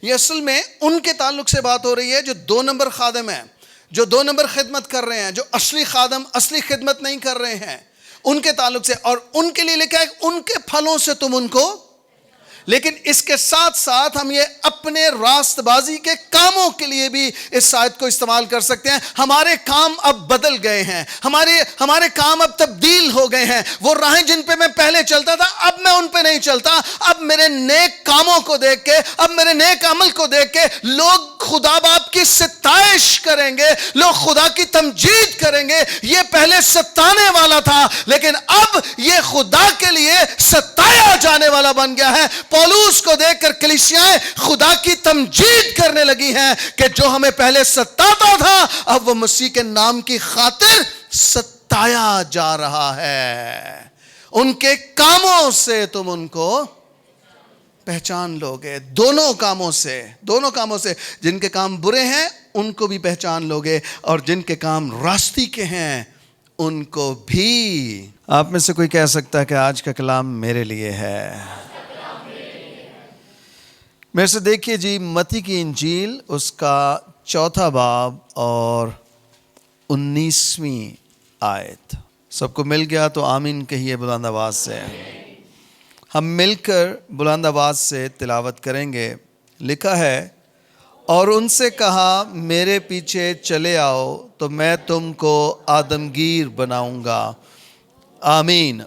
یہ اصل میں ان کے تعلق سے بات ہو رہی ہے جو 2 نمبر خادم ہیں، جو 2 نمبر خدمت کر رہے ہیں، جو اصلی خادم اصلی خدمت نہیں کر رہے ہیں، ان کے تعلق سے. اور ان کے لیے لکھا ہے ان کے پھلوں سے تم ان کو. لیکن اس کے ساتھ ساتھ ہم یہ اپنے راست بازی کے کاموں کے لیے بھی اس آیت کو استعمال کر سکتے ہیں. ہمارے کام اب بدل گئے ہیں، ہمارے کام اب تبدیل ہو گئے ہیں. وہ راہیں جن پہ میں پہلے چلتا تھا اب میں ان پہ نہیں چلتا. اب میرے نیک کاموں کو دیکھ کے، اب میرے نیک عمل کو دیکھ کے لوگ خدا باپ کی ستائش کریں گے، لوگ خدا کی تمجید کریں گے. یہ پہلے ستانے والا تھا لیکن اب یہ خدا کے لیے ستایا جانے والا بن گیا ہے. پولوس کو دیکھ کر کلیسیائیں خدا کی تمجید کرنے لگی ہیں کہ جو ہمیں پہلے ستاتا تھا اب وہ مسیح کے نام کی خاطر ستایا جا رہا ہے. ان کے کاموں سے تم ان کو پہچان لوگے. دونوں کاموں سے جن کے کام برے ہیں ان کو بھی پہچان لوگے، اور جن کے کام راستی کے ہیں ان کو بھی. آپ میں سے کوئی کہہ سکتا ہے کہ آج کا کلام میرے لیے ہے؟ میرے سے دیکھیے جی، متی کی انجیل اس کا 4 باب اور 19ویں آیت. سب کو مل گیا تو آمین کہیے بلند آواز سے. ہم مل کر بلند آواز سے تلاوت کریں گے. لکھا ہے، اور ان سے کہا میرے پیچھے چلے آؤ تو میں تم کو آدمگیر بناؤں گا. آمین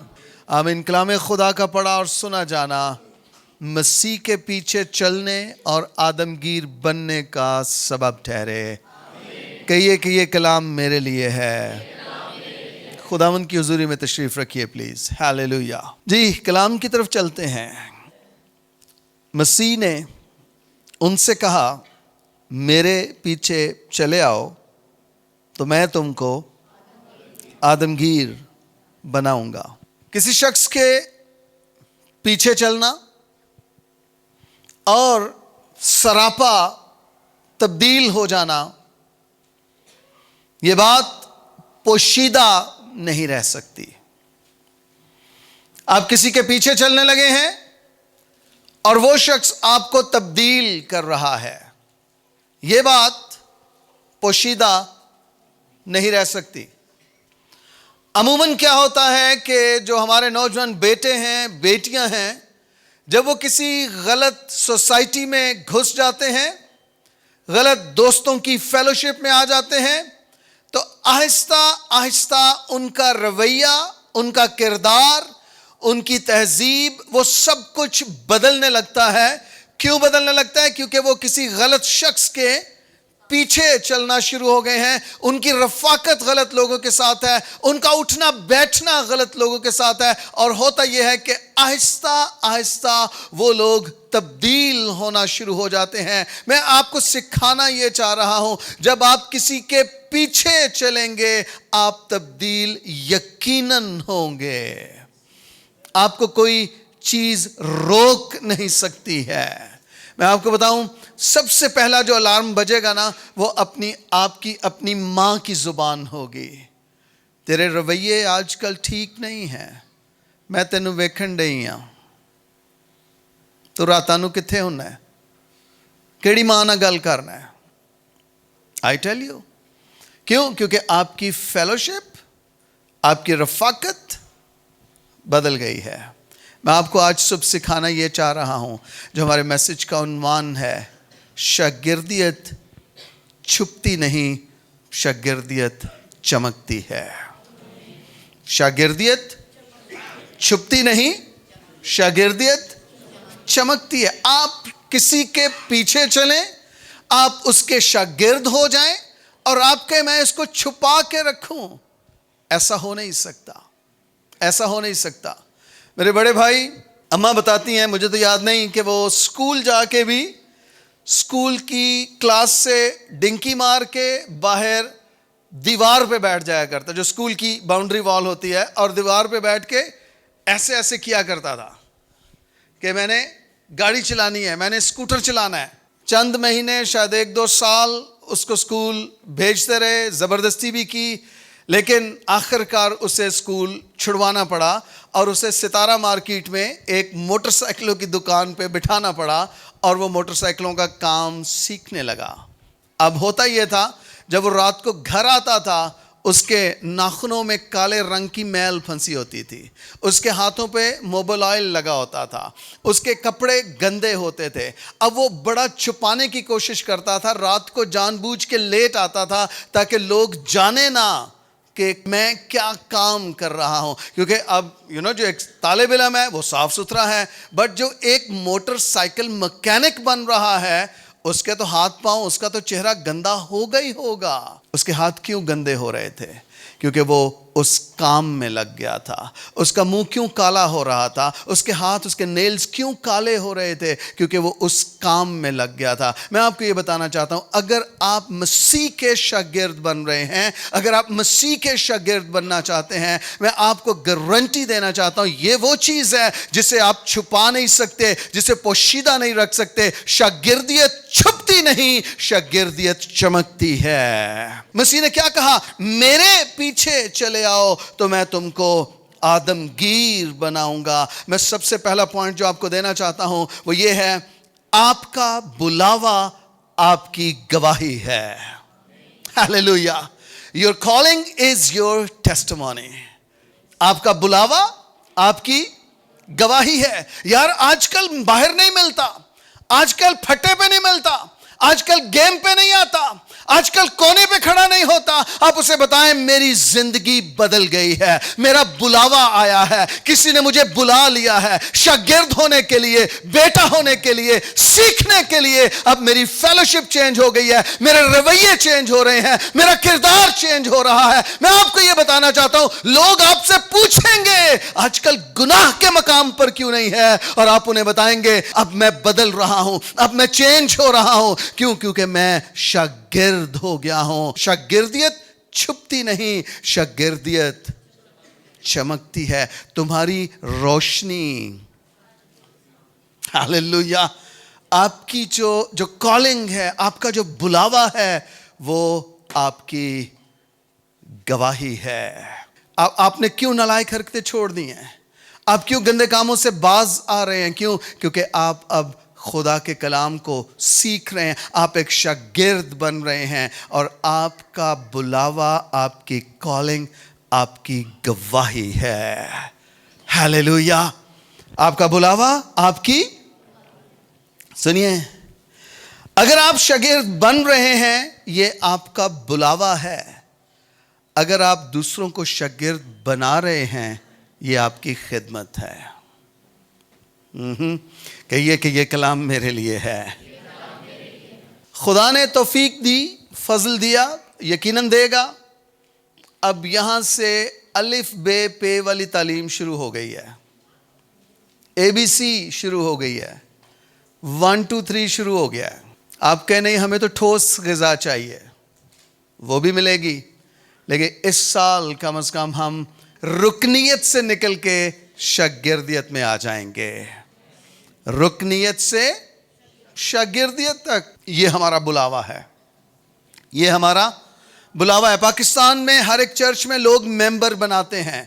آمین. کلام خدا کا پڑھا اور سنا جانا مسیح کے پیچھے چلنے اور آدمگیر بننے کا سبب ٹھہرے. کہیے کہ یہ کلام میرے لیے ہے. خداوند کی حضوری میں تشریف رکھیے پلیز. ہاللویا. جی کلام کی طرف چلتے ہیں. مسیح نے ان سے کہا میرے پیچھے چلے آؤ تو میں تم کو آدمگیر بناؤں گا. کسی شخص کے پیچھے چلنا اور سراپا تبدیل ہو جانا، یہ بات پوشیدہ نہیں رہ سکتی. آپ کسی کے پیچھے چلنے لگے ہیں اور وہ شخص آپ کو تبدیل کر رہا ہے، یہ بات پوشیدہ نہیں رہ سکتی. عموماً کیا ہوتا ہے کہ جو ہمارے نوجوان بیٹے ہیں، بیٹیاں ہیں، جب وہ کسی غلط سوسائٹی میں گھس جاتے ہیں، غلط دوستوں کی فیلوشپ میں آ جاتے ہیں، تو آہستہ آہستہ ان کا رویہ، ان کا کردار، ان کی تہذیب، وہ سب کچھ بدلنے لگتا ہے. کیوں بدلنے لگتا ہے؟ کیونکہ وہ کسی غلط شخص کے پیچھے چلنا شروع ہو گئے ہیں. ان کی رفاقت غلط لوگوں کے ساتھ ہے، ان کا اٹھنا بیٹھنا غلط لوگوں کے ساتھ ہے، اور ہوتا یہ ہے کہ آہستہ آہستہ وہ لوگ تبدیل ہونا شروع ہو جاتے ہیں. میں آپ کو سکھانا یہ چاہ رہا ہوں، جب آپ کسی کے پیچھے چلیں گے آپ تبدیل یقیناً ہوں گے. آپ کو کوئی چیز روک نہیں سکتی ہے. میں آپ کو بتاؤں، سب سے پہلا جو الارم بجے گا نا، وہ آپ کی اپنی ماں کی زبان ہوگی. تیرے رویے آج کل ٹھیک نہیں ہیں، میں تینوں ویکھن ڈئی ہاں، تو راتاں نوں کتھے ہونا ہے، کیڑی ماں نال گل کرنا ہے. I tell you. کیوں؟ کیونکہ آپ کی فیلوشپ، آپ کی رفاقت بدل گئی ہے. میں آپ کو آج صبح سکھانا یہ چاہ رہا ہوں، جو ہمارے میسج کا عنوان ہے، شاگردیت چھپتی نہیں، شاگردیت چمکتی ہے. شاگردیت چھپتی نہیں، شاگردیت چمکتی ہے. آپ کسی کے پیچھے چلیں، آپ اس کے شاگرد ہو جائیں، اور آپ کہیں میں اس کو چھپا کے رکھوں، ایسا ہو نہیں سکتا. ایسا ہو نہیں سکتا. میرے بڑے بھائی، اماں بتاتی ہیں، مجھے تو یاد نہیں، کہ وہ اسکول جا کے بھی اسکول کی کلاس سے ڈنکی مار کے باہر دیوار پہ بیٹھ جایا کرتا، جو اسکول کی باؤنڈری وال ہوتی ہے، اور دیوار پہ بیٹھ کے ایسے ایسے کیا کرتا تھا کہ میں نے گاڑی چلانی ہے، میں نے اسکوٹر چلانا ہے. چند مہینے، شاید 1-2 سال اس کو اسکول بھیجتے رہے، زبردستی بھی کی، لیکن آخر کار اسے اسکول چھڑوانا پڑا اور اسے ستارہ مارکیٹ میں ایک موٹر سائیکلوں کی دکان پہ بٹھانا پڑا اور وہ موٹر سائیکلوں کا کام سیکھنے لگا. اب ہوتا یہ تھا جب وہ رات کو گھر آتا تھا اس کے ناخنوں میں کالے رنگ کی میل پھنسی ہوتی تھی, اس کے ہاتھوں پہ موبل آئل لگا ہوتا تھا, اس کے کپڑے گندے ہوتے تھے. اب وہ بڑا چھپانے کی کوشش کرتا تھا, رات کو جان بوجھ کے لیٹ آتا تھا تاکہ لوگ جانے نہ کہ میں کیا کام کر رہا ہوں, کیونکہ اب جو ایک طالب علم ہے وہ صاف ستھرا ہے, بٹ جو ایک موٹر سائیکل مکینک بن رہا ہے اس کے تو ہاتھ پاؤں, اس کا تو چہرہ گندا ہوگا ہی ہوگا. اس کے ہاتھ کیوں گندے ہو رہے تھے؟ کیونکہ وہ اس کام میں لگ گیا تھا. اس کا منہ کیوں کالا ہو رہا تھا؟ اس کے ہاتھ, اس کے نیلز کیوں کالے ہو رہے تھے؟ کیونکہ وہ اس کام میں لگ گیا تھا. میں آپ کو یہ بتانا چاہتا ہوں, اگر آپ مسیح کے شاگرد بن رہے ہیں, اگر آپ مسیح کے شاگرد بننا چاہتے ہیں, میں آپ کو گارنٹی دینا چاہتا ہوں یہ وہ چیز ہے جسے آپ چھپا نہیں سکتے, جسے پوشیدہ نہیں رکھ سکتے. شاگردیت چھپتی نہیں, شاگردیت چمکتی ہے. مسیح نے کیا کہا؟ میرے پیچھے چلے آؤ تو میں تم کو آدمگیر بناؤں گا. میں سب سے پہلا پوائنٹ جو آپ کو دینا چاہتا ہوں وہ یہ ہے, آپ کا بلاوا آپ کی گواہی ہے. ہاللیلویا. Your calling is your testimony. آپ کا بلاوا آپ کی گواہی ہے. یار آج کل باہر نہیں ملتا, آج کل پھٹے پہ نہیں ملتا, آج کل گیم پہ نہیں آتا, آج کل کونے پہ کھڑا نہیں ہوتا. آپ اسے بتائیں میری زندگی بدل گئی ہے, میرا بلاوا آیا ہے, کسی نے مجھے بلا لیا ہے شاگرد ہونے کے لیے, بیٹا ہونے کے لیے, سیکھنے کے لیے. اب میری فیلوشپ چینج ہو گئی ہے, میرے رویے چینج ہو رہے ہیں, میرا کردار چینج ہو رہا ہے. میں آپ کو یہ بتانا چاہتا ہوں, لوگ آپ سے پوچھیں گے آج کل گناہ کے مقام پر کیوں نہیں ہے, اور آپ انہیں بتائیں گے اب میں بدل رہا ہوں, اب میں چینج ہو رہا ہوں. کیوں؟ کیونکہ میں شاگرد ہو گیا ہوں. شاگردیت چھپتی نہیں, شاگردیت چمکتی ہے. تمہاری روشنی, ہاللیلویا, آپ کی جو کالنگ ہے, آپ کا جو بلاوا ہے, وہ آپ کی گواہی ہے. آپ نے کیوں نالائق حرکتیں چھوڑ دی ہیں؟ آپ کیوں گندے کاموں سے باز آ رہے ہیں؟ کیوں؟ کیونکہ آپ اب خدا کے کلام کو سیکھ رہے ہیں, آپ ایک شاگرد بن رہے ہیں, اور آپ کا بلاوا, آپ کی کالنگ آپ کی گواہی ہے. ہاللیلویا. آپ کا بلاوا آپ کی, سنیے, اگر آپ شاگرد بن رہے ہیں یہ آپ کا بلاوا ہے. اگر آپ دوسروں کو شاگرد بنا رہے ہیں یہ آپ کی خدمت ہے. کہیے کہ یہ کلام میرے لیے ہے. خدا نے توفیق دی, فضل دیا, یقیناً دے گا. اب یہاں سے الف بے پے والی تعلیم شروع ہو گئی ہے, ABC شروع ہو گئی ہے, 1 2 3 شروع ہو گیا ہے. آپ کہیں نہیں ہمیں تو ٹھوس غذا چاہیے, وہ بھی ملے گی, لیکن اس سال کم از کم ہم رکنیت سے نکل کے شاگردیت میں آ جائیں گے. رکنیت سے شاگردیت تک, یہ ہمارا بلاوا ہے, یہ ہمارا بلاوا ہے. پاکستان میں ہر ایک چرچ میں لوگ ممبر بناتے ہیں,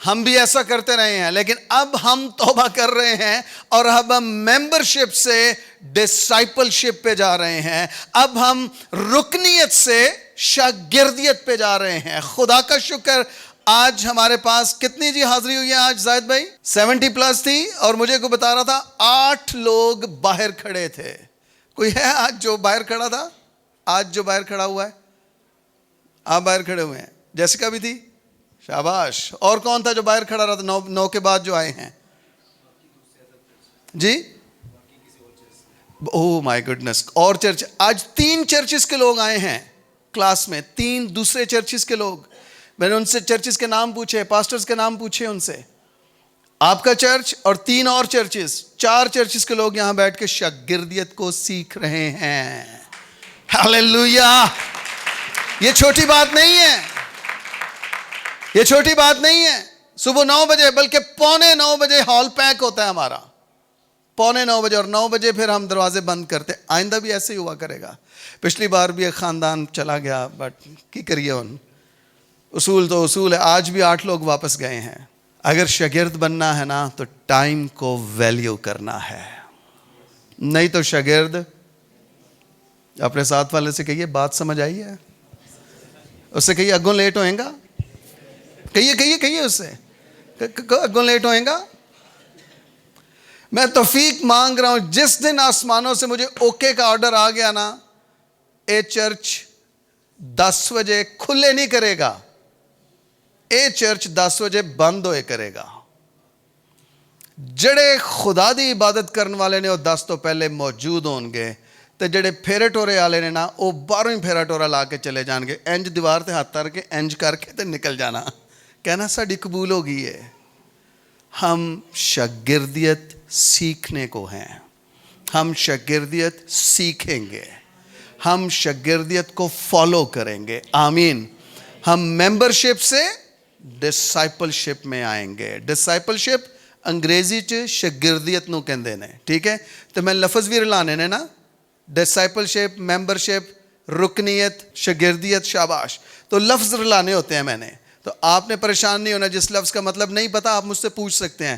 ہم بھی ایسا کرتے رہے ہیں, لیکن اب ہم توبہ کر رہے ہیں اور اب ہم ممبرشپ سے ڈسائپلشپ پہ جا رہے ہیں. اب ہم رکنیت سے شاگردیت پہ جا رہے ہیں. خدا کا شکر, آج ہمارے پاس کتنی جی حاضری ہوئی ہے آج زاہد بھائی؟ 70+ تھی, اور مجھے کو بتا رہا تھا 8 لوگ باہر کھڑے تھے. کوئی ہے آج جو باہر کھڑا تھا؟ آج جو باہر کھڑا ہوا ہے؟ آپ باہر کھڑے ہوئے ہیں. جیسکا بھی تھی, شاباش. اور کون تھا جو باہر کھڑا رہا تھا 9 کے بعد جو آئے ہیں؟ جی, او مائی گڈنس. اور چرچ, آج 3 چرچز کے لوگ آئے ہیں کلاس میں, 3 دوسرے چرچز کے لوگ. میں نے ان سے چرچز کے نام پوچھے, پاسٹرز کے نام پوچھے ان سے. آپ کا چرچ اور 3 اور چرچز, 4 چرچز کے لوگ یہاں بیٹھ کے شاگردیت کو سیکھ رہے ہیں. ہاللیلویا. یہ چھوٹی بات نہیں ہے, یہ چھوٹی بات نہیں ہے. صبح 9 بجے بلکہ 8:45 بجے ہال پیک ہوتا ہے ہمارا, 8:45 بجے, اور 9 بجے پھر ہم دروازے بند کرتے. آئندہ بھی ایسے ہی ہوا کرے گا. پچھلی بار بھی ایک خاندان چلا گیا, بٹ کی کریے ان اصول تو اصول ہے. آج بھی 8 لوگ واپس گئے ہیں. اگر شاگرد بننا ہے نا تو ٹائم کو ویلیو کرنا ہے, نہیں تو شاگرد. اپنے ساتھ والے سے کہیے بات سمجھ آئی ہے, اس سے کہیے اگوں لیٹ ہوئیں گا. کہیے اس سے اگوں لیٹ ہوئیں گا. میں توفیق مانگ رہا ہوں, جس دن آسمانوں سے مجھے اوکے کا آرڈر آ گیا نا, اے چرچ 10 بجے کھلے نہیں کرے گا, اے چرچ 10 بجے بند ہوئے کرے گا. جڑے خدا دی عبادت کرنے والے نے وہ 10 تو پہلے موجود ہون گے, تے جڑے پھیرے ٹورے والے نے نا وہ 12ویں پھیرا ٹورا لا کے چلے جان گے. انج دیوار تے ہاتھ تر کے انج کر کے تے نکل جانا, کہنا ساڈی قبول ہو گئی ہے. ہم شاگردیت سیکھنے کو ہیں, ہم شاگردیت سیکھیں گے, ہم شاگردیت کو فالو کریں گے. آمین. ہم ممبرشپ سے ڈسائپلشپ میں آئیں گے. ڈسائپلشپ انگریزی چ شاگردیت نو کہندے نے, ٹھیک ہے. تو میں لفظ بھی رلانے نے نا, ڈسائپلشپ, ممبرشپ, رکنیت, شاگردیت. شاباش. تو لفظ رلانے ہوتے ہیں میں نے. تو آپ نے پریشان نہیں ہونا, جس لفظ کا مطلب نہیں پتا آپ مجھ سے پوچھ سکتے ہیں,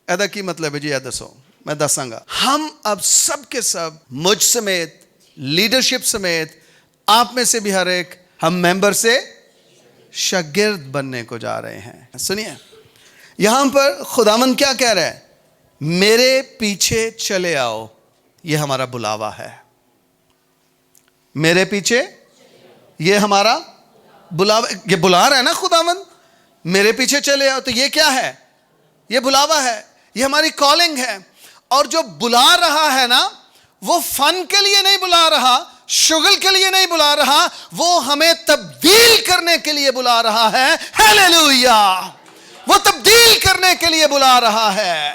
ایدا کی مطلب ہے جی, دسو, میں دساں گا. ہم اب سب کے سب, مجھ سمیت, لیڈرشپ سمیت, آپ میں سے بھی ہر ایک, ہم ممبر سے شاگرد بننے کو جا رہے ہیں. سنیے یہاں پر خداوند کیا کہہ رہا ہے, میرے پیچھے چلے آؤ. یہ ہمارا بلاوا ہے. میرے پیچھے, یہ ہمارا بلاوا, یہ بلا رہا ہے نا خداوند, میرے پیچھے چلے آؤ. تو یہ کیا ہے, یہ بلاوا ہے, یہ ہماری کالنگ ہے. اور جو بلا رہا ہے نا, وہ فن کے لیے نہیں بلا رہا, شغل کے لیے نہیں بلا رہا, وہ ہمیں تبدیل کرنے کے لیے بلا رہا ہے. ہیلیلویا. وہ تبدیل کرنے کے لیے بلا رہا ہے.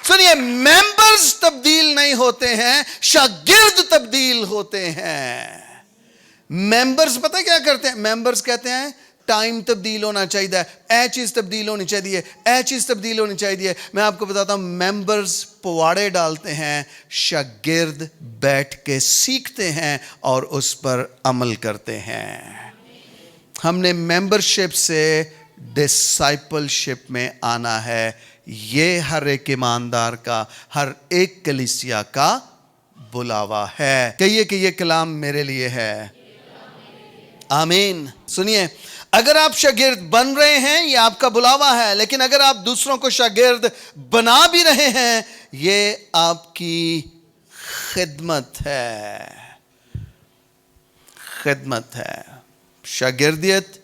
سنیے, ممبرز تبدیل نہیں ہوتے ہیں, شاگرد تبدیل ہوتے ہیں. ممبرز پتہ کیا کرتے ہیں, ممبرز کہتے ہیں ٹائم تبدیل ہونا چاہیے, اے چیز تبدیل ہونی چاہیے, اے چیز تبدیل ہونی چاہیے. میں آپ کو بتاتا ہوں, ممبرز پواڑے ڈالتے ہیں, شاگرد بیٹھ کے سیکھتے ہیں اور اس پر عمل کرتے ہیں. ہم نے ممبرشپ سے ڈسائپلشپ میں آنا ہے. یہ ہر ایک ایماندار کا, ہر ایک کلیسیا کا بلاوا ہے. کہیے کہ یہ کلام میرے لیے ہے. آمین. سنیے, اگر آپ شاگرد بن رہے ہیں یہ آپ کا بلاوا ہے, لیکن اگر آپ دوسروں کو شاگرد بنا بھی رہے ہیں یہ آپ کی خدمت ہے. خدمت ہے. شاگردیت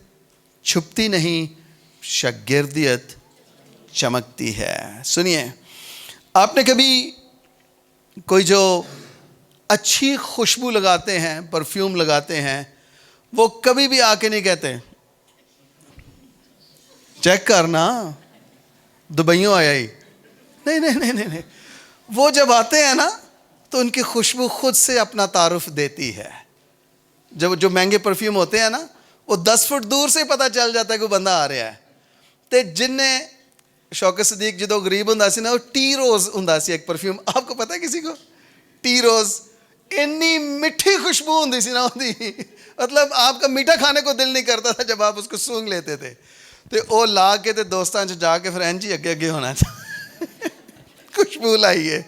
چھپتی نہیں, شاگردیت چمکتی ہے. سنیے, آپ نے کبھی کوئی جو اچھی خوشبو لگاتے ہیں, پرفیوم لگاتے ہیں, وہ کبھی بھی آ کے نہیں کہتے چیک کرنا دبئیوں آیا ہی, نہیں. وہ جب آتے ہیں نا تو ان کی خوشبو خود سے اپنا تعارف دیتی ہے. جب جو مہنگے پرفیوم ہوتے ہیں نا, وہ 10 فٹ دور سے پتہ چل جاتا ہے کہ بندہ آ رہا ہے. تے جن نے شوکت صدیق جدو غریب ہوں سی نا, وہ ٹی روز ہوں سی ایک پرفیوم, آپ کو پتہ ہے کسی کو ٹی روز, اتنی میٹھی خوشبو ہوں سی نا, مطلب آپ کا میٹھا کھانے کو دل نہیں کرتا تھا جب آپ اس کو سونگ لیتے تھے. تو وہ لا کے تے دوستان سے جا کے پھر انجی اگے ہونا چاہیے خوشبو لائیے.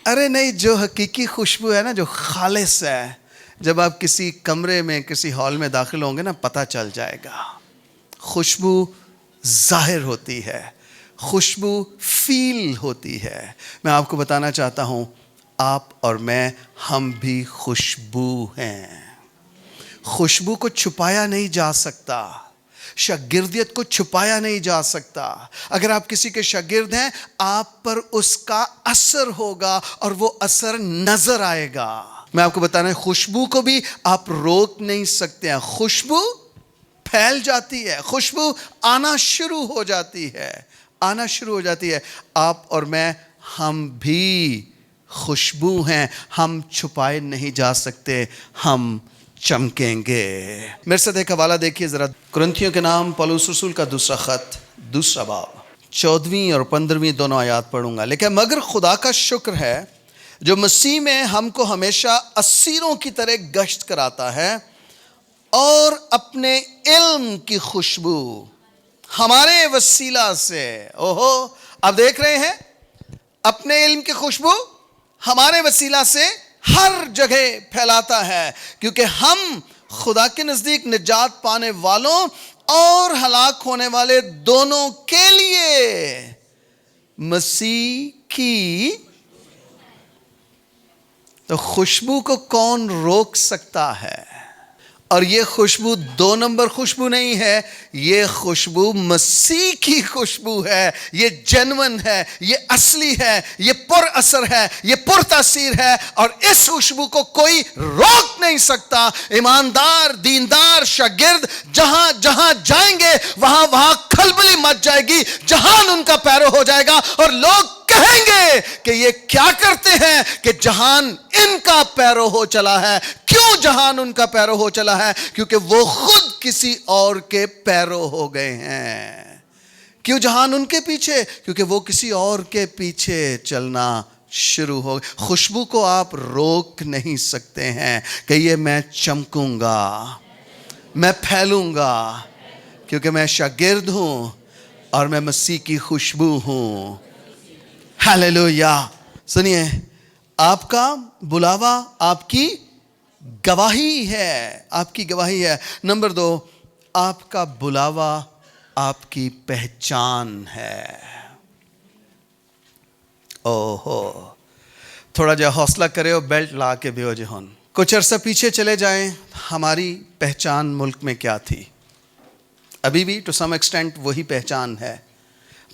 ارے نہیں, جو حقیقی خوشبو ہے نا, جو خالص ہے, جب آپ کسی کمرے میں کسی ہال میں داخل ہوں گے نا پتہ چل جائے گا. خوشبو ظاہر ہوتی ہے, خوشبو فیل ہوتی ہے. میں آپ کو بتانا چاہتا ہوں, آپ اور میں, ہم بھی خوشبو ہیں. خوشبو کو چھپایا نہیں جا سکتا, شاگردیت کو چھپایا نہیں جا سکتا. اگر آپ کسی کے شاگرد ہیں, آپ پر اس کا اثر ہوگا اور وہ اثر نظر آئے گا. میں آپ کو بتانا ہے, خوشبو کو بھی آپ روک نہیں سکتے ہیں. خوشبو پھیل جاتی ہے, خوشبو آنا شروع ہو جاتی ہے, آنا شروع ہو جاتی ہے. آپ اور میں, ہم بھی خوشبو ہیں, ہم چھپائے نہیں جا سکتے, ہم چمکیں گے. میرے ساتھ ایک حوالہ دیکھیے ذرا, کرنتھیوں کے نام پولس رسول کا دوسرا خط, دوسرا باب, 14ویں اور 15ویں دونوں آیات پڑھوں گا. لیکن مگر خدا کا شکر ہے جو مسیح میں ہم کو ہمیشہ اسیروں کی طرح گشت کراتا ہے اور اپنے علم کی خوشبو ہمارے وسیلہ سے. اوہو، اب دیکھ رہے ہیں، اپنے علم کی خوشبو ہمارے وسیلہ سے ہر جگہ پھیلاتا ہے، کیونکہ ہم خدا کے نزدیک نجات پانے والوں اور ہلاک ہونے والے دونوں کے لیے مسیح کی. تو خوشبو کو کون روک سکتا ہے؟ اور یہ خوشبو 2 نمبر خوشبو نہیں ہے، یہ خوشبو مسیح کی خوشبو ہے. یہ جنون ہے، یہ اصلی ہے، یہ پر اثر ہے، یہ پر تاثیر ہے، اور اس خوشبو کو کوئی روک نہیں سکتا. ایماندار دیندار شاگرد جہاں جہاں جائیں گے وہاں وہاں کھلبلی مچ جائے گی، جہان ان کا پیرو ہو جائے گا، اور لوگ کہیں گے کہ یہ کیا کرتے ہیں کہ جہان ان کا پیرو ہو چلا ہے. کیوں جہان ان کا پیرو ہو چلا ہے؟ کیونکہ وہ خود کسی اور کے پیرو ہو گئے ہیں. کیوں جہان ان کے پیچھے؟ کیونکہ وہ کسی اور کے پیچھے چلنا شروع ہو گئے. خوشبو کو آپ روک نہیں سکتے ہیں کہ یہ میں چمکوں گا، میں پھیلوں گا، کیونکہ میں شاگرد ہوں اور میں مسیح کی خوشبو ہوں. ہیلیلویا. سنیے، آپ کا بلاوا آپ کی گواہی ہے، آپ کی گواہی ہے. نمبر 2، آپ کا بلاوا آپ کی پہچان ہے. اوہو، تھوڑا جا حوصلہ کرے اور بیلٹ لا کے بھی ہو جہن. کچھ عرصہ پیچھے چلے جائیں، ہماری پہچان ملک میں کیا تھی؟ ابھی بھی ٹو سم ایکسٹینٹ وہی پہچان ہے.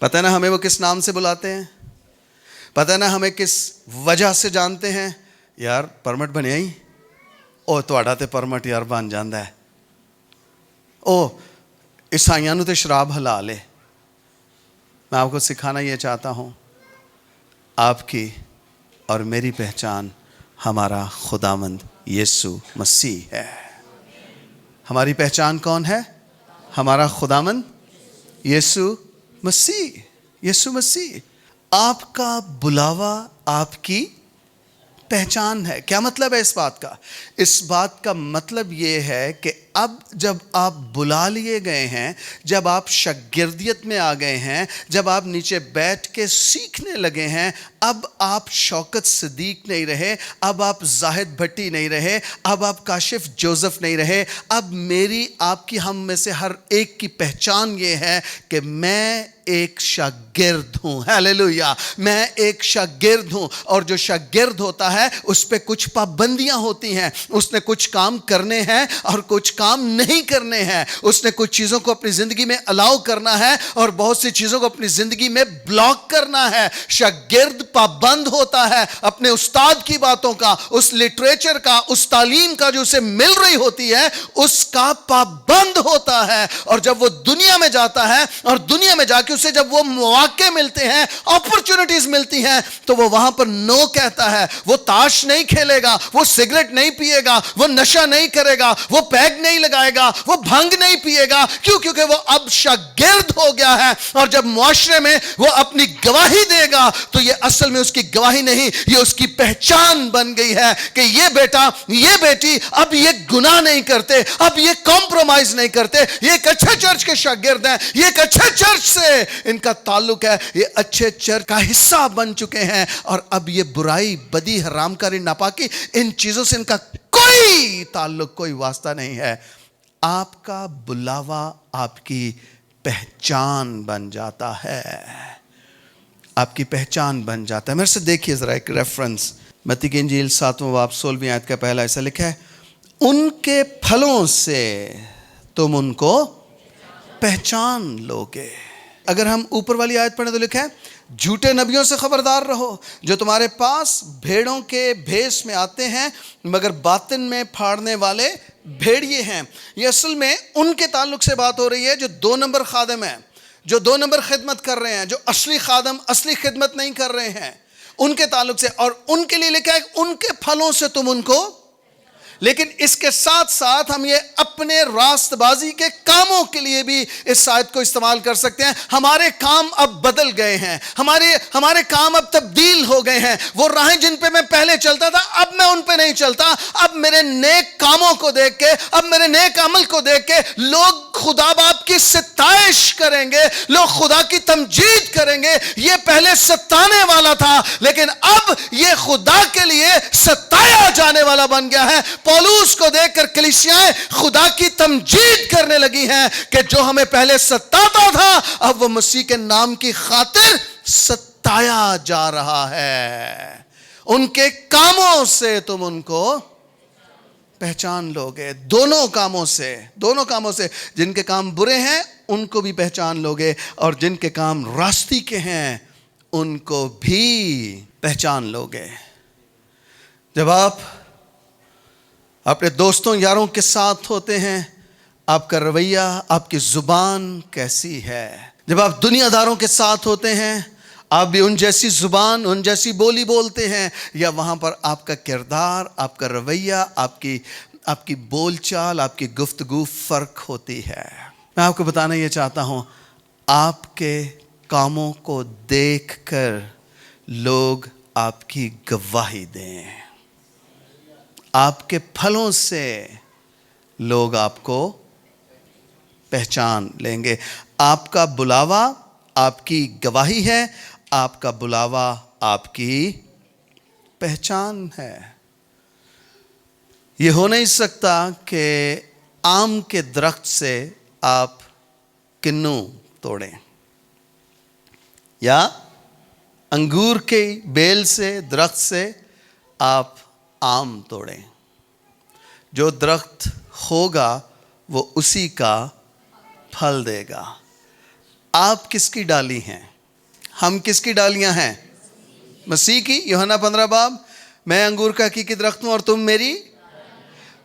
پتہ نا ہمیں وہ کس نام سے بلاتے ہیں؟ پتہ نا ہمیں کس وجہ سے جانتے ہیں؟ یار پرمٹ بنیا ہی، او تواڈا تے پرمٹ یار بن جاندا ہے، او عیسائیاں نو تے شراب حلال ہے. میں آپ کو سکھانا یہ چاہتا ہوں، آپ کی اور میری پہچان ہمارا خداوند یسوع مسیح ہے. ہماری پہچان کون ہے؟ ہمارا خداوند یسوع مسیح. یسوع مسیح. آپ کا بلاوا آپ کی پہچان ہے. کیا مطلب ہے اس بات کا؟ اس بات کا مطلب یہ ہے کہ اب جب آپ بلا لیے گئے ہیں، جب آپ شاگردیت میں آ گئے ہیں، جب آپ نیچے بیٹھ کے سیکھنے لگے ہیں، اب آپ شوکت صدیق نہیں رہے، اب آپ زاہد بھٹی نہیں رہے، اب آپ کاشف جوزف نہیں رہے. اب میری آپ کی ہم میں سے ہر ایک کی پہچان یہ ہے کہ میں ایک شاگرد ہوں. ہیلیلویا. میں ایک شاگرد ہوں، اور جو شاگرد ہوتا ہے اس پہ کچھ پابندیاں ہوتی ہیں. اس نے کچھ کام کرنے ہیں اور کچھ کام نہیں کرنے ہیں. اس نے کچھ چیزوں کو اپنی زندگی میں الاؤ کرنا ہے اور بہت سی چیزوں کو اپنی زندگی میں بلاک کرنا ہے. شاگرد پابند ہوتا ہے اپنے استاد کی باتوں کا، اس لٹریچر کا، اس تعلیم کا جو اسے مل رہی ہوتی ہے اس کا پابند ہوتا ہے. اور جب وہ دنیا میں جاتا ہے اور دنیا میں جا کے اسے جب وہ مواقع ملتے ہیں، اپرچونٹیز ملتی ہیں، تو وہ وہاں پر نو کہتا ہے. وہ تاش نہیں کھیلے گا، وہ سگریٹ نہیں پیے گا، وہ نشہ نہیں کرے گا، وہ پیگ نہیں لگائے گا، وہ بھنگ نہیں پیے گا. کیوں؟ کیونکہ وہ اب شاگرد ہو گیا ہے. اور جب معاشرے میں وہ اپنی گواہی دے گا تو یہ اصل میں اس کی گواہی نہیں، یہ اس کی پہچان بن گئی ہے کہ یہ بیٹا، یہ بیٹی اب یہ گناہ نہیں کرتے، اب یہ کمپرومائز نہیں کرتے، یہ ایک اچھے چرچ کے شاگرد ہیں، یہ ایک اچھے چرچ سے ان کا تعلق ہے، یہ اچھے چرچ کا حصہ بن چکے ہیں. اور اب یہ برائی، بدی، حرام کاری، ناپاکی، ان چیزوں سے ان کا کوئی تعلق، کوئی واسطہ نہیں ہے. آپ کا بلاوا آپ کی پہچان بن جاتا ہے. آپ کی پہچان بن جاتا ہے. میرے سے دیکھیے ذرا ایک ریفرنس، متی کی انجیل 7واں باب 16ویں آیت کا پہلا ایسا لکھا ہے، ان کے پھلوں سے تم ان کو پہچان لوگے. اگر ہم اوپر والی آیت پڑھیں تو لکھا ہے، جھوٹے نبیوں سے خبردار رہو جو تمہارے پاس بھیڑوں کے بھیس میں آتے ہیں مگر باطن میں پھاڑنے والے بھیڑیے ہیں. یہ اصل میں ان کے تعلق سے بات ہو رہی ہے جو 2 نمبر خادم ہیں، جو 2 نمبر خدمت کر رہے ہیں، جو اصلی خادم اصلی خدمت نہیں کر رہے ہیں، ان کے تعلق سے. اور ان کے لیے لکھا ہے ان کے پھلوں سے تم ان کو. لیکن اس کے ساتھ ساتھ ہم یہ اپنے راست بازی کے کاموں کے لیے بھی اس آیت کو استعمال کر سکتے ہیں. ہمارے کام اب بدل گئے ہیں, ہمارے کام اب تبدیل ہو گئے ہیں. وہ راہیں جن پہ میں پہلے چلتا تھا اب میں ان پہ نہیں چلتا. اب میرے نیک کاموں کو دیکھ کے, اب میرے نیک عمل کو دیکھ کے لوگ خدا باپ کی ستائش کریں گے, لوگ خدا کی تمجید کریں گے. یہ پہلے ستانے والا تھا لیکن اب یہ خدا کے لیے ستایا جانے والا بن گیا ہے. پولوس کو دیکھ کر کلیسیائیں خدا کی تمجید کرنے لگی ہیں کہ جو ہمیں پہلے ستاتا تھا اب وہ مسیح کے نام کی خاطر ستایا جا رہا ہے. ان کے کاموں سے تم ان کو پہچان لوگے. دونوں کاموں سے جن کے کام برے ہیں ان کو بھی پہچان لوگے, اور جن کے کام راستی کے ہیں ان کو بھی پہچان لوگے. جب آپ اپنے دوستوں یاروں کے ساتھ ہوتے ہیں, آپ کا رویہ, آپ کی زبان کیسی ہے؟ جب آپ دنیا داروں کے ساتھ ہوتے ہیں, آپ بھی ان جیسی زبان, ان جیسی بولی بولتے ہیں, یا وہاں پر آپ کا کردار, آپ کا رویہ, آپ کی بول چال, آپ کی گفتگو فرق ہوتی ہے؟ میں آپ کو بتانا یہ چاہتا ہوں, آپ کے کاموں کو دیکھ کر لوگ آپ کی گواہی دیں. آپ کے پھلوں سے لوگ آپ کو پہچان لیں گے. آپ کا بلاوا آپ کی گواہی ہے, آپ کا بلاوا آپ کی پہچان ہے. یہ ہو نہیں سکتا کہ آم کے درخت سے آپ کنو توڑیں, یا انگور کے بیل سے, درخت سے آپ آم توڑیں. جو درخت ہوگا وہ اسی کا پھل دے گا. آپ کس کی ڈالی ہیں؟ ہم کس کی ڈالیاں ہیں؟ مسیح کی. یوحنا 15 باب, میں انگور کا حقیقی درخت ہوں اور تم میری.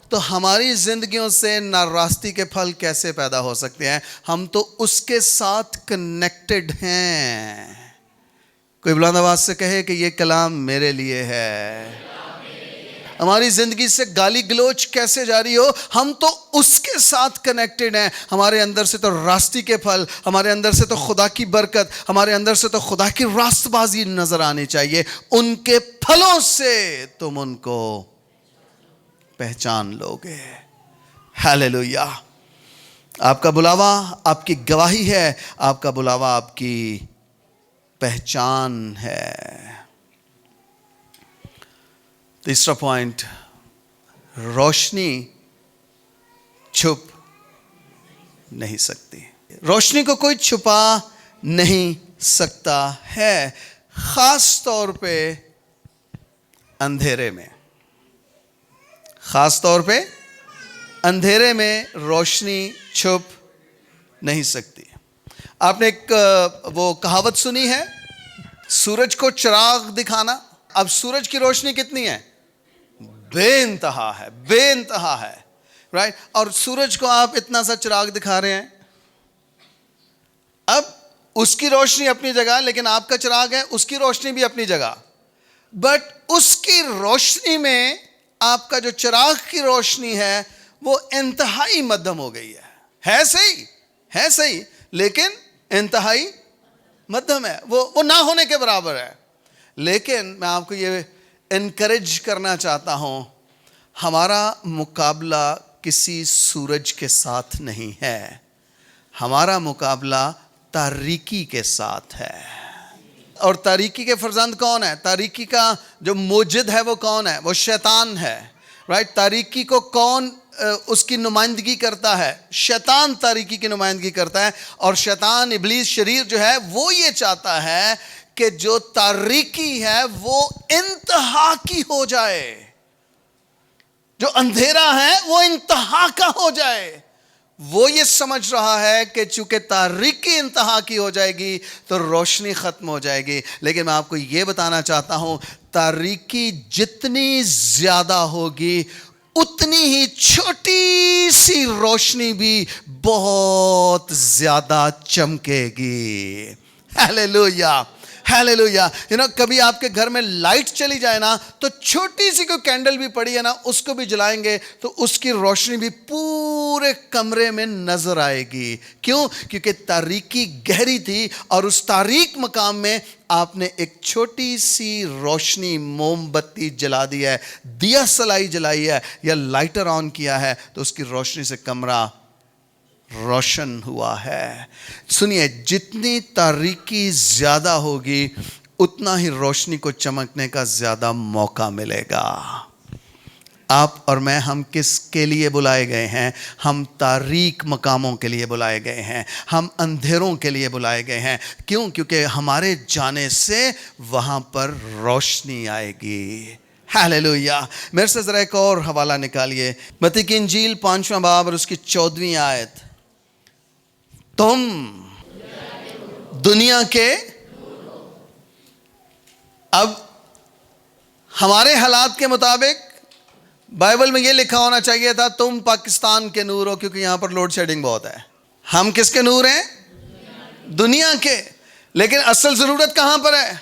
تو ہماری زندگیوں سے ناراستی کے پھل کیسے پیدا ہو سکتے ہیں؟ ہم تو اس کے ساتھ کنیکٹڈ ہیں. کوئی بلند آواز سے کہے کہ یہ کلام میرے لیے ہے. ہماری زندگی سے گالی گلوچ کیسے جاری ہو؟ ہم تو اس کے ساتھ کنیکٹڈ ہیں. ہمارے اندر سے تو راستی کے پھل, ہمارے اندر سے تو خدا کی برکت, ہمارے اندر سے تو خدا کی راست بازی نظر آنی چاہیے. ان کے پھلوں سے تم ان کو پہچان لوگے. ہیلیلویا. آپ کا بلاوا آپ کی گواہی ہے, آپ کا بلاوا آپ کی پہچان ہے. تیسرا پوائنٹ, روشنی چھپ نہیں سکتی. روشنی کو کوئی چھپا نہیں سکتا ہے, خاص طور پہ اندھیرے میں. خاص طور پہ اندھیرے میں روشنی چھپ نہیں سکتی. آپ نے ایک وہ کہاوت سنی ہے, سورج کو چراغ دکھانا. اب سورج کی روشنی کتنی ہے؟ بے انتہا ہے, بے انتہا ہے, رائٹ. اور سورج کو آپ اتنا سا چراغ دکھا رہے ہیں. اب اس کی روشنی اپنی جگہ, لیکن آپ کا چراغ ہے, اس کی روشنی بھی اپنی جگہ. بٹ اس کی روشنی میں آپ کا جو چراغ کی روشنی ہے وہ انتہائی مدھم ہو گئی ہے صحیح, لیکن انتہائی مدھم ہے, وہ نہ ہونے کے برابر ہے. لیکن میں آپ کو یہ انکریج کرنا چاہتا ہوں, ہمارا مقابلہ کسی سورج کے ساتھ نہیں ہے, ہمارا مقابلہ تاریکی کے ساتھ ہے. اور تاریکی کے فرزند کون ہے؟ تاریکی کا جو موجد ہے وہ کون ہے؟ وہ شیطان ہے, رائٹ. تاریکی کو کون اس کی نمائندگی کرتا ہے؟ شیطان تاریکی کی نمائندگی کرتا ہے. اور شیطان, ابلیس, شریر جو ہے وہ یہ چاہتا ہے کہ جو تاریکی ہے وہ انتہا کی ہو جائے, جو اندھیرا ہے وہ انتہا کا ہو جائے. وہ یہ سمجھ رہا ہے کہ چونکہ تاریکی انتہا کی ہو جائے گی تو روشنی ختم ہو جائے گی. لیکن میں آپ کو یہ بتانا چاہتا ہوں, تاریکی جتنی زیادہ ہوگی اتنی ہی چھوٹی سی روشنی بھی بہت زیادہ چمکے گی. Hallelujah, hallelujah. کبھی آپ کے گھر میں لائٹ چلی جائے نا تو چھوٹی سی کوئی کینڈل بھی پڑی ہے نا اس کو بھی جلائیں گے تو اس کی روشنی بھی پورے کمرے میں نظر آئے گی. کیوں؟ کیونکہ تاریکی گہری تھی اور اس تاریک مقام میں آپ نے ایک چھوٹی سی روشنی موم بتی جلا دی ہے, دیا سلائی جلائی ہے یا لائٹر آن کیا ہے تو اس کی روشنی سے کمرہ روشن ہوا ہے. سنیے, جتنی تاریکی زیادہ ہوگی اتنا ہی روشنی کو چمکنے کا زیادہ موقع ملے گا. آپ اور میں ہم کس کے لیے بلائے گئے ہیں؟ ہم تاریک مقاموں کے لیے بلائے گئے ہیں, ہم اندھیروں کے لیے بلائے گئے ہیں. کیوں؟ کیونکہ ہمارے جانے سے وہاں پر روشنی آئے گی. ہیلیلویا. میرے سے ذرا ایک اور حوالہ نکالیے, متی کی انجیل 5واں باب اور اس کی 14ویں آیت. تم دنیا کے, اب ہمارے حالات کے مطابق بائبل میں یہ لکھا ہونا چاہیے تھا تم پاکستان کے نور ہو, کیونکہ یہاں پر لوڈ شیڈنگ بہت ہے. ہم کس کے نور ہیں؟ دنیا کے. لیکن اصل ضرورت کہاں پر ہے؟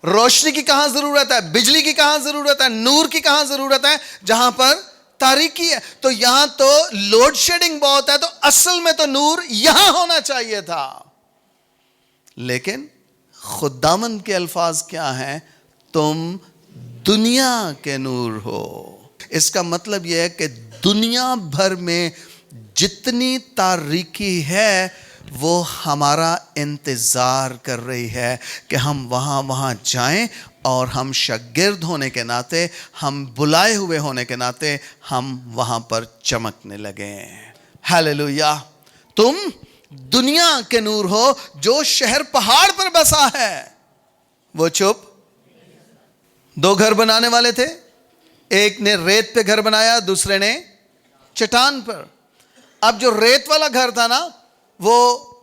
روشنی کی کہاں ضرورت ہے؟ بجلی کی کہاں ضرورت ہے؟ نور کی کہاں ضرورت ہے؟ جہاں پر تاریکی ہے. تو یہاں تو لوڈ شیڈنگ بہت ہے, تو اصل میں تو نور یہاں ہونا چاہیے تھا. لیکن خداوند کے الفاظ کیا ہیں؟ تم دنیا کے نور ہو. اس کا مطلب یہ ہے کہ دنیا بھر میں جتنی تاریکی ہے وہ ہمارا انتظار کر رہی ہے کہ ہم وہاں جائیں اور ہم شاگرد ہونے کے ناطے, ہم بلائے ہوئے ہونے کے ناطے ہم وہاں پر چمکنے لگیں. ہیلیلویا. تم دنیا کے نور ہو. جو شہر پہاڑ پر بسا ہے وہ چپ. 2 گھر بنانے والے تھے, ایک نے ریت پہ گھر بنایا, دوسرے نے چٹان پر. اب جو ریت والا گھر تھا نا وہ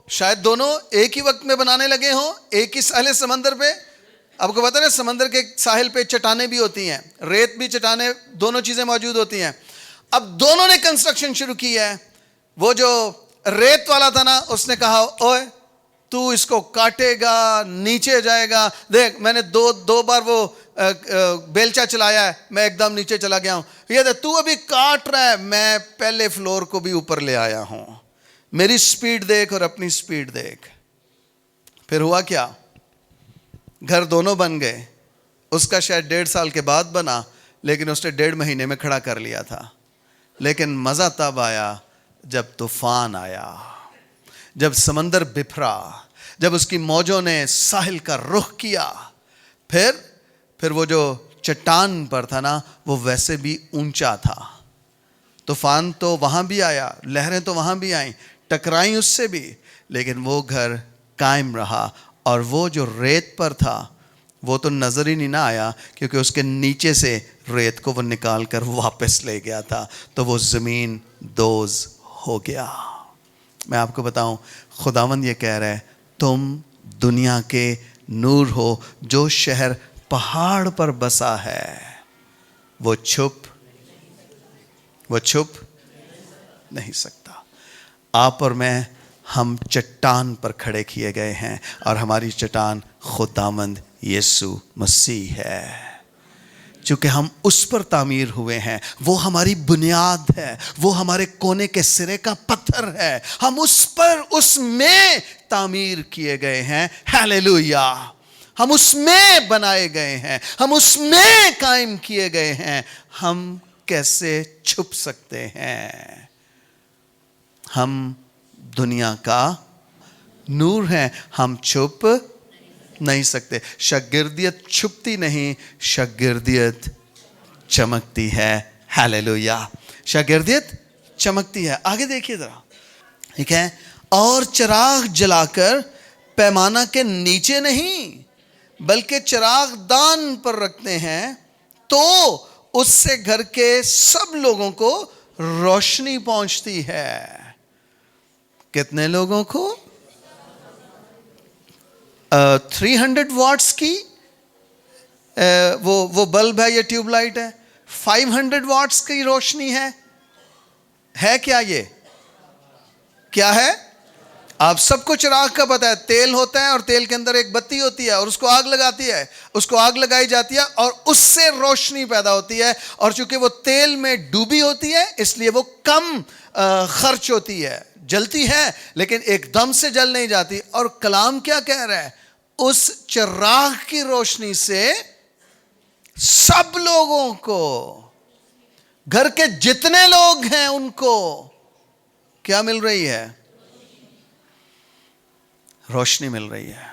شاید دونوں ایک ہی وقت میں بنانے لگے ہوں, ایک ہی ساحل سمندر پہ. آپ کو پتہ ہے سمندر کے ساحل پہ چٹانیں بھی ہوتی ہیں, ریت بھی چٹانیں, دونوں چیزیں موجود ہوتی ہیں. اب دونوں نے کنسٹرکشن شروع کی ہے. وہ جو ریت والا تھا نا اس نے کہا اوے تو اس کو کاٹے گا, نیچے جائے گا, دیکھ میں نے دو بار وہ بیلچا چلایا ہے, میں ایک دم نیچے چلا گیا ہوں. یہ دیکھ تو ابھی کاٹ رہا ہے, میں پہلے فلور کو بھی اوپر لے آیا ہوں. میری سپیڈ دیکھ اور اپنی سپیڈ دیکھ. پھر ہوا کیا؟ گھر دونوں بن گئے. اس کا شاید 1.5 سال کے بعد بنا, لیکن اس نے 1.5 مہینے میں کھڑا کر لیا تھا. لیکن مزہ تب آیا جب طوفان آیا, جب سمندر بپھرا, جب اس کی موجوں نے ساحل کا رخ کیا. پھر وہ جو چٹان پر تھا نا وہ ویسے بھی اونچا تھا. طوفان تو وہاں بھی آیا, لہریں تو وہاں بھی آئیں, ٹکرائیں اس سے بھی, لیکن وہ گھر قائم رہا. اور وہ جو ریت پر تھا وہ تو نظر ہی نہیں نہ آیا, کیونکہ اس کے نیچے سے ریت کو وہ نکال کر واپس لے گیا تھا, تو وہ زمین دوز ہو گیا. میں آپ کو بتاؤں, خداوند یہ کہہ رہا ہے تم دنیا کے نور ہو. جو شہر پہاڑ پر بسا ہے وہ چھپ نہیں سکتا. آپ اور میں, ہم چٹان پر کھڑے کیے گئے ہیں اور ہماری چٹان خداوند یسوع مسیح ہے. چونکہ ہم اس پر تعمیر ہوئے ہیں, وہ ہماری بنیاد ہے, وہ ہمارے کونے کے سرے کا پتھر ہے. ہم اس میں تعمیر کیے گئے ہیں. ہیلیلویا. ہم اس میں بنائے گئے ہیں, ہم اس میں قائم کیے گئے ہیں. ہم کیسے چھپ سکتے ہیں؟ ہم دنیا کا نور ہیں, ہم چھپ نہیں سکتے. شاگردیت چھپتی نہیں, شاگردیت چمکتی ہے. ہیلیلویا. شاگردیت چمکتی ہے. آگے دیکھیے ذرا, ٹھیک ہے. اور چراغ جلا کر پیمانہ کے نیچے نہیں بلکہ چراغ دان پر رکھتے ہیں, تو اس سے گھر کے سب لوگوں کو روشنی پہنچتی ہے. کتنے لوگوں کو؟ 300 واٹس کی وہ بلب ہے یا ٹیوب لائٹ ہے. 500 واٹس کی روشنی ہے کیا؟ یہ کیا ہے؟ آپ سب کو چراغ کا پتہ ہے، تیل ہوتا ہے اور تیل کے اندر ایک بتی ہوتی ہے اور اس کو آگ لگاتی ہے، اس کو آگ لگائی جاتی ہے اور اس سے روشنی پیدا ہوتی ہے، اور چونکہ وہ تیل میں ڈوبی ہوتی ہے اس لیے وہ کم خرچ ہوتی ہے، جلتی ہے لیکن ایک دم سے جل نہیں جاتی۔ اور کلام کیا کہہ رہا ہے؟ اس چراغ کی روشنی سے سب لوگوں کو، گھر کے جتنے لوگ ہیں ان کو کیا مل رہی ہے؟ روشنی مل رہی ہے۔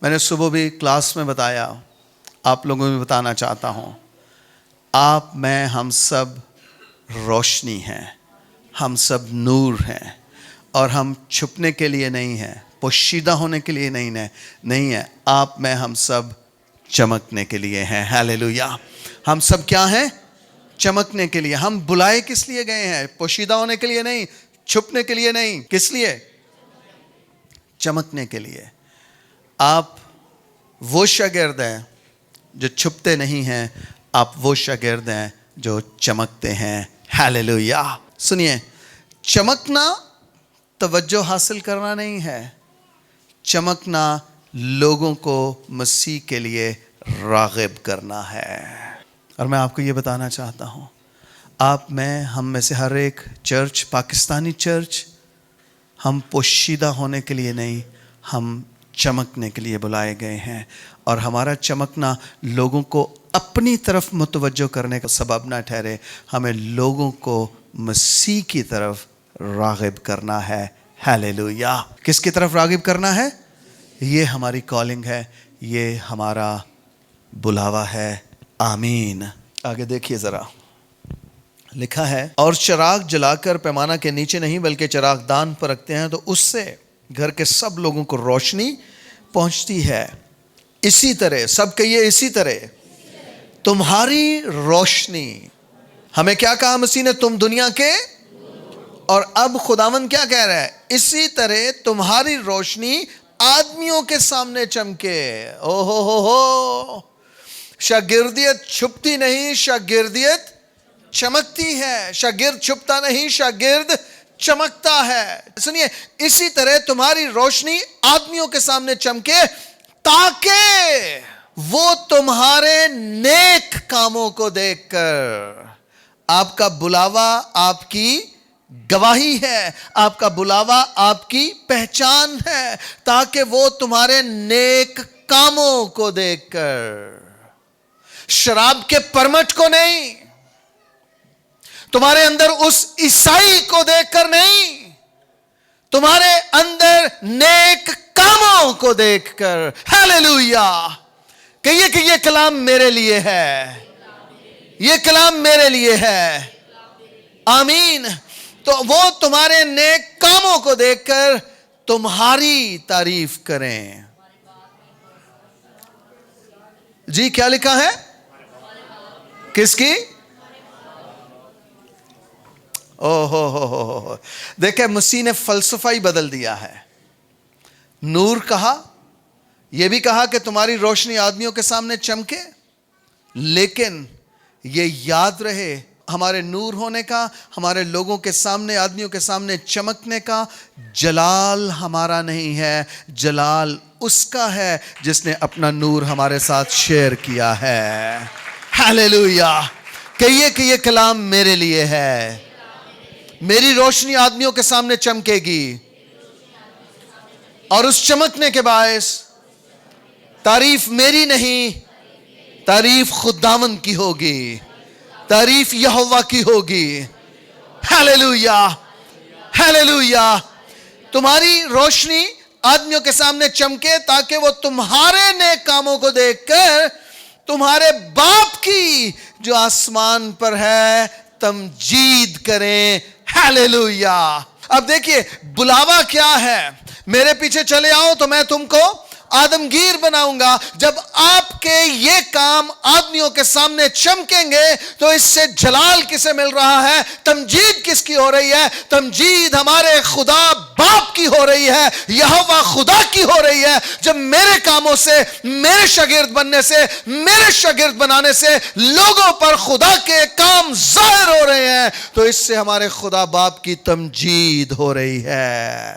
میں نے صبح بھی کلاس میں بتایا، آپ لوگوں میں بتانا چاہتا ہوں، آپ میں ہم سب روشنی ہیں، ہم سب نور ہیں، اور ہم چھپنے کے لیے نہیں ہیں، پوشیدہ ہونے کے لیے نہیں ہے، آپ میں ہم سب چمکنے کے لیے ہیں۔ ہاللیلویا! ہم سب کیا ہیں؟ چمکنے کے لیے۔ ہم بلائے کس لیے گئے ہیں؟ پوشیدہ ہونے کے لیے نہیں، چھپنے کے لیے نہیں، کس لیے؟ چمکنے کے لیے۔ آپ وہ شاگرد ہیں جو چھپتے نہیں ہیں، آپ وہ شاگرد ہیں جو چمکتے ہیں۔ ہاللیلویا! سنیے، چمکنا توجہ حاصل کرنا نہیں ہے، چمکنا لوگوں کو مسیح کے لیے راغب کرنا ہے۔ اور میں آپ کو یہ بتانا چاہتا ہوں، آپ میں، ہم میں سے ہر ایک چرچ، پاکستانی چرچ، ہم پوشیدہ ہونے کے لیے نہیں، ہم چمکنے کے لیے بلائے گئے ہیں، اور ہمارا چمکنا لوگوں کو اپنی طرف متوجہ کرنے کا سبب نہ ٹھہرے، ہمیں لوگوں کو مسیح کی طرف راغب کرنا ہے۔ ہاللیلویا! کس کی طرف راغب کرنا ہے؟ یہ ہماری کالنگ ہے، یہ ہمارا بلاوا ہے۔ آمین۔ آگے دیکھیے ذرا، لکھا ہے، اور چراغ جلا کر پیمانہ کے نیچے نہیں بلکہ چراغ دان پر رکھتے ہیں تو اس سے گھر کے سب لوگوں کو روشنی پہنچتی ہے۔ اسی طرح، سب کہیے اسی طرح، تمہاری روشنی، ہمیں کیا کہا مسیح نے؟ تم دنیا کے، اور اب خداوند کیا کہہ رہا ہے؟ اسی طرح تمہاری روشنی آدمیوں کے سامنے چمکے۔ او ہو، شاگردیت چھپتی نہیں، شاگردیت چمکتی ہے۔ شاگرد چھپتا نہیں، شاگرد چمکتا ہے۔ سنیے، اسی طرح تمہاری روشنی آدمیوں کے سامنے چمکے تاکہ وہ تمہارے نیک کاموں کو دیکھ کر، آپ کا بلاوا آپ کی گواہی ہے، آپ کا بلاوا آپ کی پہچان ہے، تاکہ وہ تمہارے نیک کاموں کو دیکھ کر، شراب کے پرمٹ کو نہیں، تمہارے اندر اس عیسائی کو دیکھ کر نہیں، تمہارے اندر نیک کاموں کو دیکھ کر۔ ہاللیلویا! کہیے کہ یہ کلام میرے لیے ہے، یہ کلام میرے لیے ہے۔ آمین۔ تو وہ تمہارے نیک کاموں کو دیکھ کر تمہاری تعریف کریں۔ جی کیا لکھا ہے؟ کس کی؟ ہو دیکھیں، مسیح نے فلسفہ ہی بدل دیا ہے۔ نور کہا، یہ بھی کہا کہ تمہاری روشنی آدمیوں کے سامنے چمکے، لیکن یہ یاد رہے، ہمارے نور ہونے کا، ہمارے لوگوں کے سامنے، آدمیوں کے سامنے چمکنے کا جلال ہمارا نہیں ہے، جلال اس کا ہے جس نے اپنا نور ہمارے ساتھ شیئر کیا ہے۔ ہاللیلویا! کہیے کہ یہ کلام میرے لیے ہے، میری روشنی آدمیوں کے سامنے چمکے گی، اور اس چمکنے کے باعث تعریف میری نہیں، تعریف خداوند کی ہوگی، تعریف یہوہ کی ہوگی۔ ہاللیلویا! ہاللیلویا! تمہاری روشنی آدمیوں کے سامنے چمکے تاکہ وہ تمہارے نیک کاموں کو دیکھ کر تمہارے باپ کی جو آسمان پر ہے تمجید کریں۔ ہاللیلویا! اب دیکھیے بلاوا کیا ہے؟ میرے پیچھے چلے آؤ تو میں تم کو آدمگیر بناؤں گا۔ جب آپ کے یہ کام آدمیوں کے سامنے چمکیں گے تو اس سے جلال کسے مل رہا ہے؟ تمجید کس کی ہو رہی ہے؟ تمجید ہمارے خدا باپ کی ہو رہی ہے، یہوہ خدا کی ہو رہی ہے۔ جب میرے کاموں سے، میرے شاگرد بننے سے، میرے شاگرد بنانے سے لوگوں پر خدا کے کام ظاہر ہو رہے ہیں تو اس سے ہمارے خدا باپ کی تمجید ہو رہی ہے۔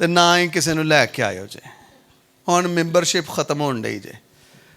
ਤੇ ਨਾ ਹੀ ਕਿਸੇ ਨੂੰ ਲੈ ਕੇ ਆਇਓ ਜੇ। ਹੁਣ ਮੈਂਬਰਸ਼ਿਪ ਖਤਮ ਹੋਣ ਡਈ ਜੇ,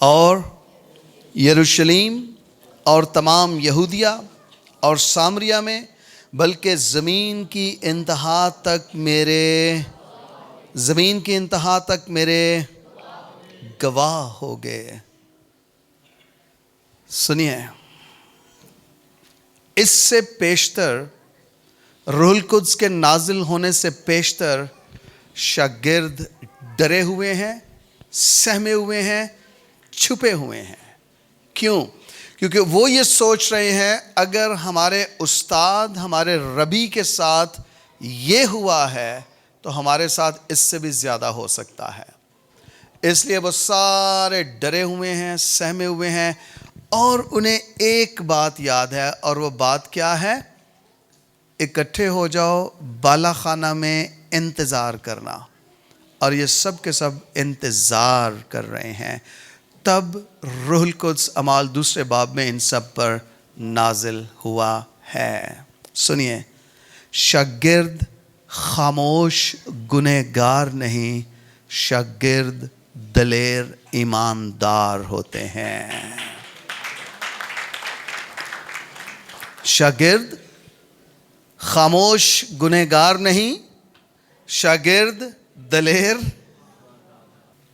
اور یروشلیم اور تمام یہودیہ اور سامریہ میں، بلکہ زمین کی انتہا تک میرے گواہ ہو گئے۔ سنیے، اس سے پیشتر، روح القدس کے نازل ہونے سے پیشتر شاگرد ڈرے ہوئے ہیں، سہمے ہوئے ہیں، چھپے ہوئے ہیں۔ کیوں؟ کیونکہ وہ یہ سوچ رہے ہیں اگر ہمارے استاد، ہمارے ربی کے ساتھ یہ ہوا ہے تو ہمارے ساتھ اس سے بھی زیادہ ہو سکتا ہے۔ اس لیے وہ سارے ڈرے ہوئے ہیں، سہمے ہوئے ہیں، اور انہیں ایک بات یاد ہے، اور وہ بات کیا ہے؟ اکٹھے ہو جاؤ بالا خانہ میں انتظار کرنا۔ اور یہ سب کے سب انتظار کر رہے ہیں۔ تب روح القدس اعمال 2 باب میں ان سب پر نازل ہوا ہے۔ سنیے، شاگرد خاموش گنہگار نہیں، شاگرد دلیر ایماندار ہوتے ہیں۔ شاگرد خاموش گنہگار نہیں، شاگرد دلیر۔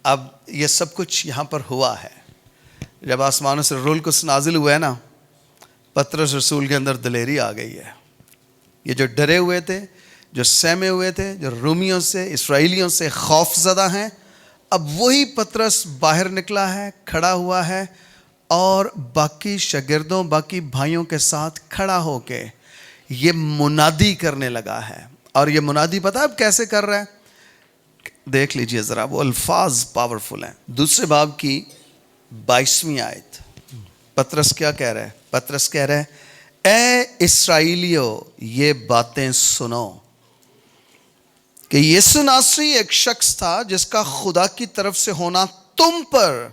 اب یہ سب کچھ یہاں پر ہوا ہے۔ جب آسمانوں سے روح القدس نازل ہوا ہے نا، پطرس رسول کے اندر دلیری آ گئی ہے۔ یہ جو ڈرے ہوئے تھے، جو سہمے ہوئے تھے، جو رومیوں سے، اسرائیلیوں سے خوف زدہ ہیں، اب وہی پطرس باہر نکلا ہے، کھڑا ہوا ہے، اور باقی شاگردوں، باقی بھائیوں کے ساتھ کھڑا ہو کے یہ منادی کرنے لگا ہے۔ اور یہ منادی پتہ اب کیسے کر رہا ہے؟ دیکھ لیجئے ذرا، وہ الفاظ پاورفل ہیں۔ 2 باب کی 22ویں آیت، پطرس کیا کہہ رہا ہے؟ پطرس کہہ رہا ہے، اے اسرائیلیو یہ باتیں سنو کہ یسوع ناصری ایک شخص تھا جس کا خدا کی طرف سے ہونا تم پر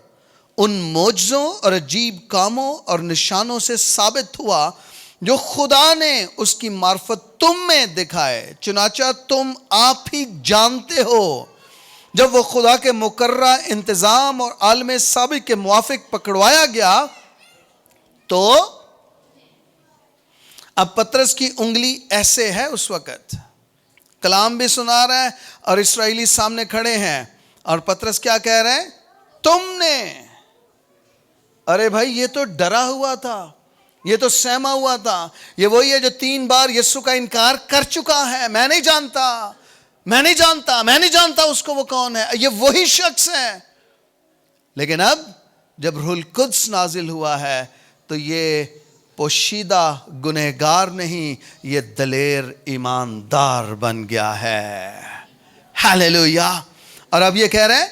ان معجزوں اور عجیب کاموں اور نشانوں سے ثابت ہوا جو خدا نے اس کی معرفت تم میں دکھائے، چنانچہ تم آپ ہی جانتے ہو۔ جب وہ خدا کے مقررہ انتظام اور عالم سابق کے موافق پکڑوایا گیا تو اب پطرس کی انگلی ایسے ہے، اس وقت کلام بھی سنا رہا ہے اور اسرائیلی سامنے کھڑے ہیں، اور پطرس کیا کہہ رہے ہیں؟ تم نے، ارے بھائی یہ تو ڈرا ہوا تھا، یہ تو سہما ہوا تھا، یہ وہی ہے جو 3 بار یسوع کا انکار کر چکا ہے، میں نہیں جانتا اس کو، وہ کون ہے؟ یہ وہی شخص ہے۔ لیکن اب جب روح القدس نازل ہوا ہے تو یہ پوشیدہ گنہگار نہیں، یہ دلیر ایماندار بن گیا ہے۔ ہاللیلویا۔ اور اب یہ کہہ رہے ہیں،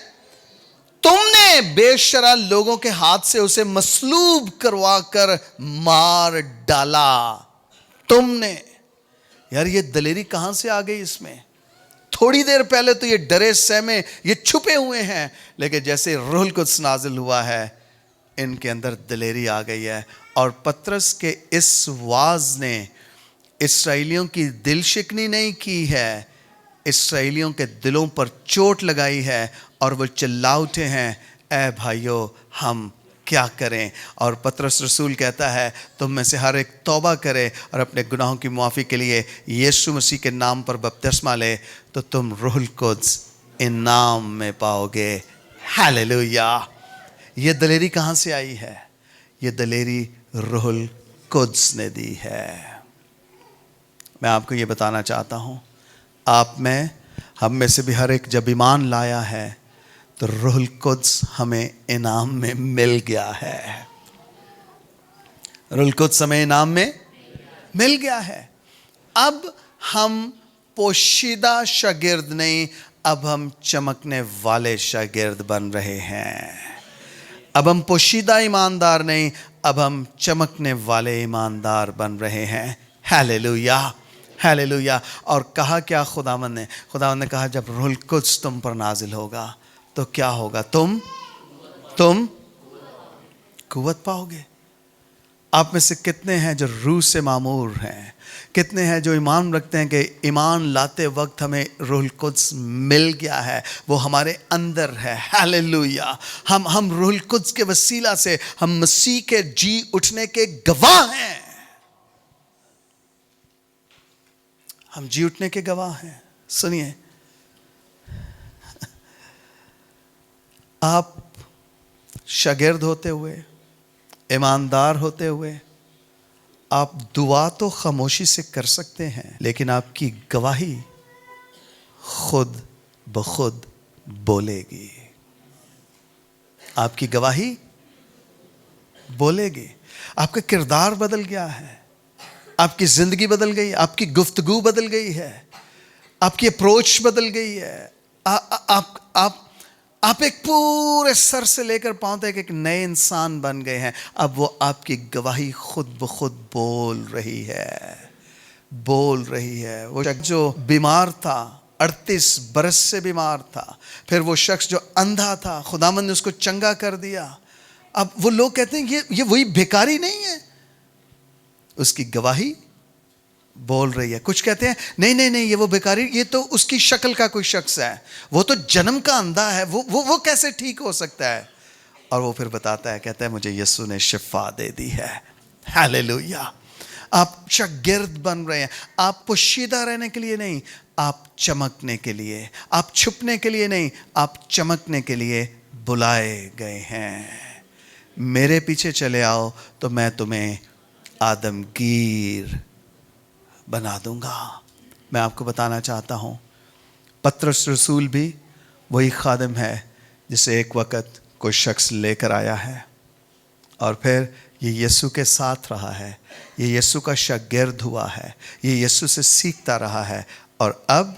تم نے بے شرع لوگوں کے ہاتھ سے اسے مصلوب کروا کر مار ڈالا۔ تم نے، یار یہ دلیری کہاں سے آ گئی اس میں؟ تھوڑی دیر پہلے تو یہ ڈرے سہمے، یہ چھپے ہوئے ہیں، لیکن جیسے روح القدس نازل ہوا ہے ان کے اندر دلیری آ گئی ہے۔ اور پطرس کے اس واعظ نے اسرائیلیوں کی دل شکنی نہیں کی ہے، اسرائیلیوں کے دلوں پر چوٹ لگائی ہے، اور وہ چلا اٹھے ہیں، اے بھائیو ہم کیا کریں؟ اور پطرس رسول کہتا ہے، تم میں سے ہر ایک توبہ کرے اور اپنے گناہوں کی معافی کے لیے یسوع مسیح کے نام پر بپتسمہ لے تو تم روح القدس انعام میں پاؤ گے۔ ہاللیلویا۔ یہ دلیری کہاں سے آئی ہے؟ یہ دلیری روح القدس نے دی ہے۔ میں آپ کو یہ بتانا چاہتا ہوں، آپ میں، ہم میں سے بھی ہر ایک جب ایمان لایا ہے تو روح القدس ہمیں انعام میں مل گیا ہے۔ روح القدس ہمیں انعام میں مل گیا ہے۔ اب ہم پوشیدہ شاگرد نہیں، اب ہم چمکنے والے شاگرد بن رہے ہیں۔ اب ہم پوشیدہ ایماندار نہیں، اب ہم چمکنے والے ایماندار بن رہے ہیں۔ ہاللیلویا، ہاللیلویا۔ اور کہا کیا خداوند نے کہا جب روح القدس تم پر نازل ہوگا تو کیا ہوگا؟ تم قوت پاؤ گے۔ آپ میں سے کتنے ہیں جو روح سے معمور ہیں؟ کتنے ہیں جو ایمان رکھتے ہیں کہ ایمان لاتے وقت ہمیں روح القدس مل گیا ہے، وہ ہمارے اندر ہے؟ ہاللیلویا! ہم روح القدس کے وسیلہ سے ہم مسیح کے جی اٹھنے کے گواہ ہیں. ہم جی اٹھنے کے گواہ ہیں. سنیے، آپ شاگرد ہوتے ہوئے، ایماندار ہوتے ہوئے، آپ دعا تو خاموشی سے کر سکتے ہیں، لیکن آپ کی گواہی خود بخود بولے گی. آپ کی گواہی بولے گی. آپ کا کردار بدل گیا ہے، آپ کی زندگی بدل گئی، آپ کی گفتگو بدل گئی ہے، آپ کی اپروچ بدل گئی ہے. آپ ایک پورے سر سے لے کر پاؤں تک ایک نئے انسان بن گئے ہیں. اب وہ آپ کی گواہی خود بخود بول رہی ہے، بول رہی ہے. وہ شخص جو بیمار تھا، 38 برس سے بیمار تھا، پھر وہ شخص جو اندھا تھا، خداوند نے اس کو چنگا کر دیا. اب وہ لوگ کہتے ہیں یہ وہی بھیکاری نہیں ہے؟ اس کی گواہی بول رہی ہے. کچھ کہتے ہیں نہیں یہ وہ بیکاری، یہ تو اس کی شکل کا کوئی شخص ہے، وہ تو جنم کا اندھا ہے، وہ کیسے ٹھیک ہو سکتا ہے؟ اور وہ پھر بتاتا ہے، کہتا ہے مجھے یسوع نے شفا دے دی ہے. ہاللیلویا! آپ شاگرد بن رہے ہیں. آپ پوشیدہ رہنے کے لیے نہیں، آپ چمکنے کے لیے، آپ چھپنے کے لیے نہیں، آپ چمکنے کے لیے بلائے گئے ہیں. میرے پیچھے چلے آؤ تو میں تمہیں آدمگیر بنا دوں گا. میں آپ کو بتانا چاہتا ہوں، پطرس رسول بھی وہی خادم ہے جسے ایک وقت کوئی شخص لے کر آیا ہے، اور پھر یہ یسوع کے ساتھ رہا ہے، یہ یسوع کا شاگرد ہوا ہے، یہ یسوع سے سیکھتا رہا ہے، اور اب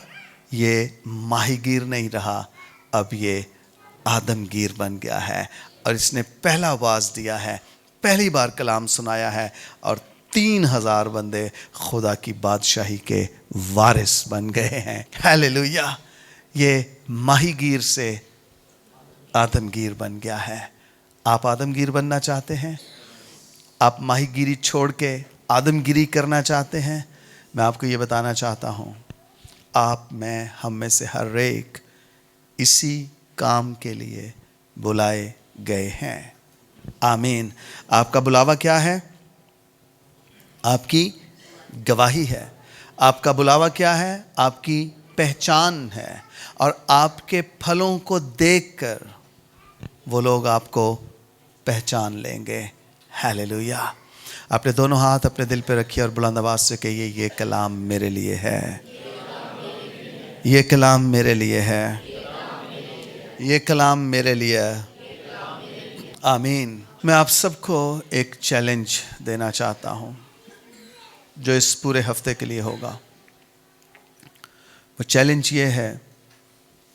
یہ ماہی گیر نہیں رہا، اب یہ آدمگیر بن گیا ہے. اور اس نے پہلا واعظ دیا ہے، پہلی بار کلام سنایا ہے، اور 3000 بندے خدا کی بادشاہی کے وارث بن گئے ہیں. ہاللیلویا! یہ ماہی گیر سے آدمگیر بن گیا ہے. آپ آدمگیر بننا چاہتے ہیں؟ آپ ماہی گیری چھوڑ کے آدمگیری کرنا چاہتے ہیں؟ میں آپ کو یہ بتانا چاہتا ہوں، آپ میں ہم میں سے ہر ایک اسی کام کے لیے بلائے گئے ہیں. آمین. آپ کا بلاوا کیا ہے؟ آپ کی گواہی ہے. آپ کا بلاوا کیا ہے؟ آپ کی پہچان ہے. اور آپ کے پھلوں کو دیکھ کر وہ لوگ آپ کو پہچان لیں گے. ہاللیلویا! اپنے دونوں ہاتھ اپنے دل پہ رکھیے اور بلند آواز سے کہیے، یہ کلام میرے لیے ہے، یہ کلام میرے لیے ہے، یہ کلام میرے لیے. آمین. میں آپ سب کو ایک چیلنج دینا چاہتا ہوں جو اس پورے ہفتے کے لیے ہوگا. وہ چیلنج یہ ہے،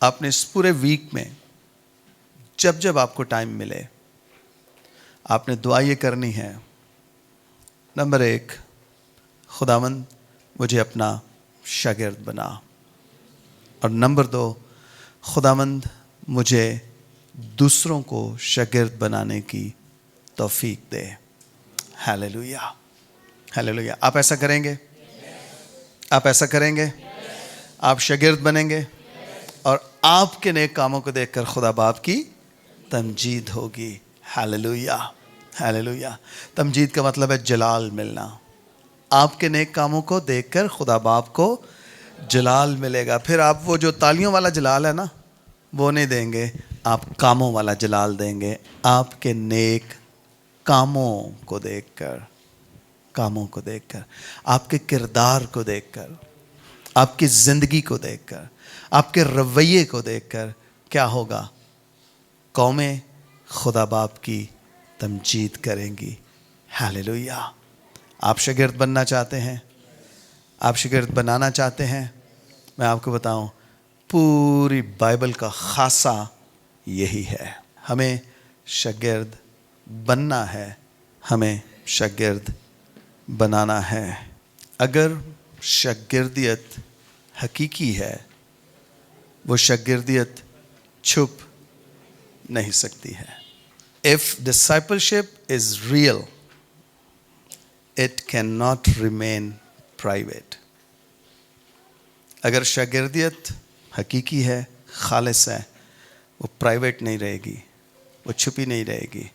آپ نے اس پورے ویک میں جب آپ کو ٹائم ملے، آپ نے دعا یہ کرنی ہے، نمبر 1، خداوند مجھے اپنا شاگرد بنا، اور نمبر 2، خداوند مجھے دوسروں کو شاگرد بنانے کی توفیق دے. ہاللیلویا! ہاللیلویا! آپ ایسا کریں گے؟ آپ ایسا کریں گے؟ آپ شاگرد بنیں گے، اور آپ کے نیک کاموں کو دیکھ کر خدا باپ کی تمجید ہوگی. ہاللیلویا! ہاللیلویا! تمجید کا مطلب ہے جلال ملنا. آپ کے نیک کاموں کو دیکھ کر خدا باپ کو جلال ملے گا. پھر آپ وہ جو تالیوں والا جلال ہے نا، وہ نہیں دیں گے، آپ کاموں والا جلال دیں گے. آپ کے نیک کاموں کو دیکھ کر، کاموں کو دیکھ کر، آپ کے کردار کو دیکھ کر، آپ کی زندگی کو دیکھ کر، آپ کے رویے کو دیکھ کر کیا ہوگا؟ قومیں خدا باپ کی تمجید کریں گی. ہاللیلویا! آپ شاگرد بننا چاہتے ہیں؟ آپ شاگرد بنانا چاہتے ہیں؟ میں آپ کو بتاؤں، پوری بائبل کا خاصہ یہی ہے. ہمیں شاگرد بننا ہے، ہمیں شاگرد بنانا ہے. اگر شاگردیت حقیقی ہے، وہ شاگردیت چھپ نہیں سکتی ہے. If discipleship is real, it cannot remain private. اگر شاگردیت حقیقی ہے، خالص ہے، وہ پرائیویٹ نہیں رہے گی، وہ چھپی نہیں رہے گی،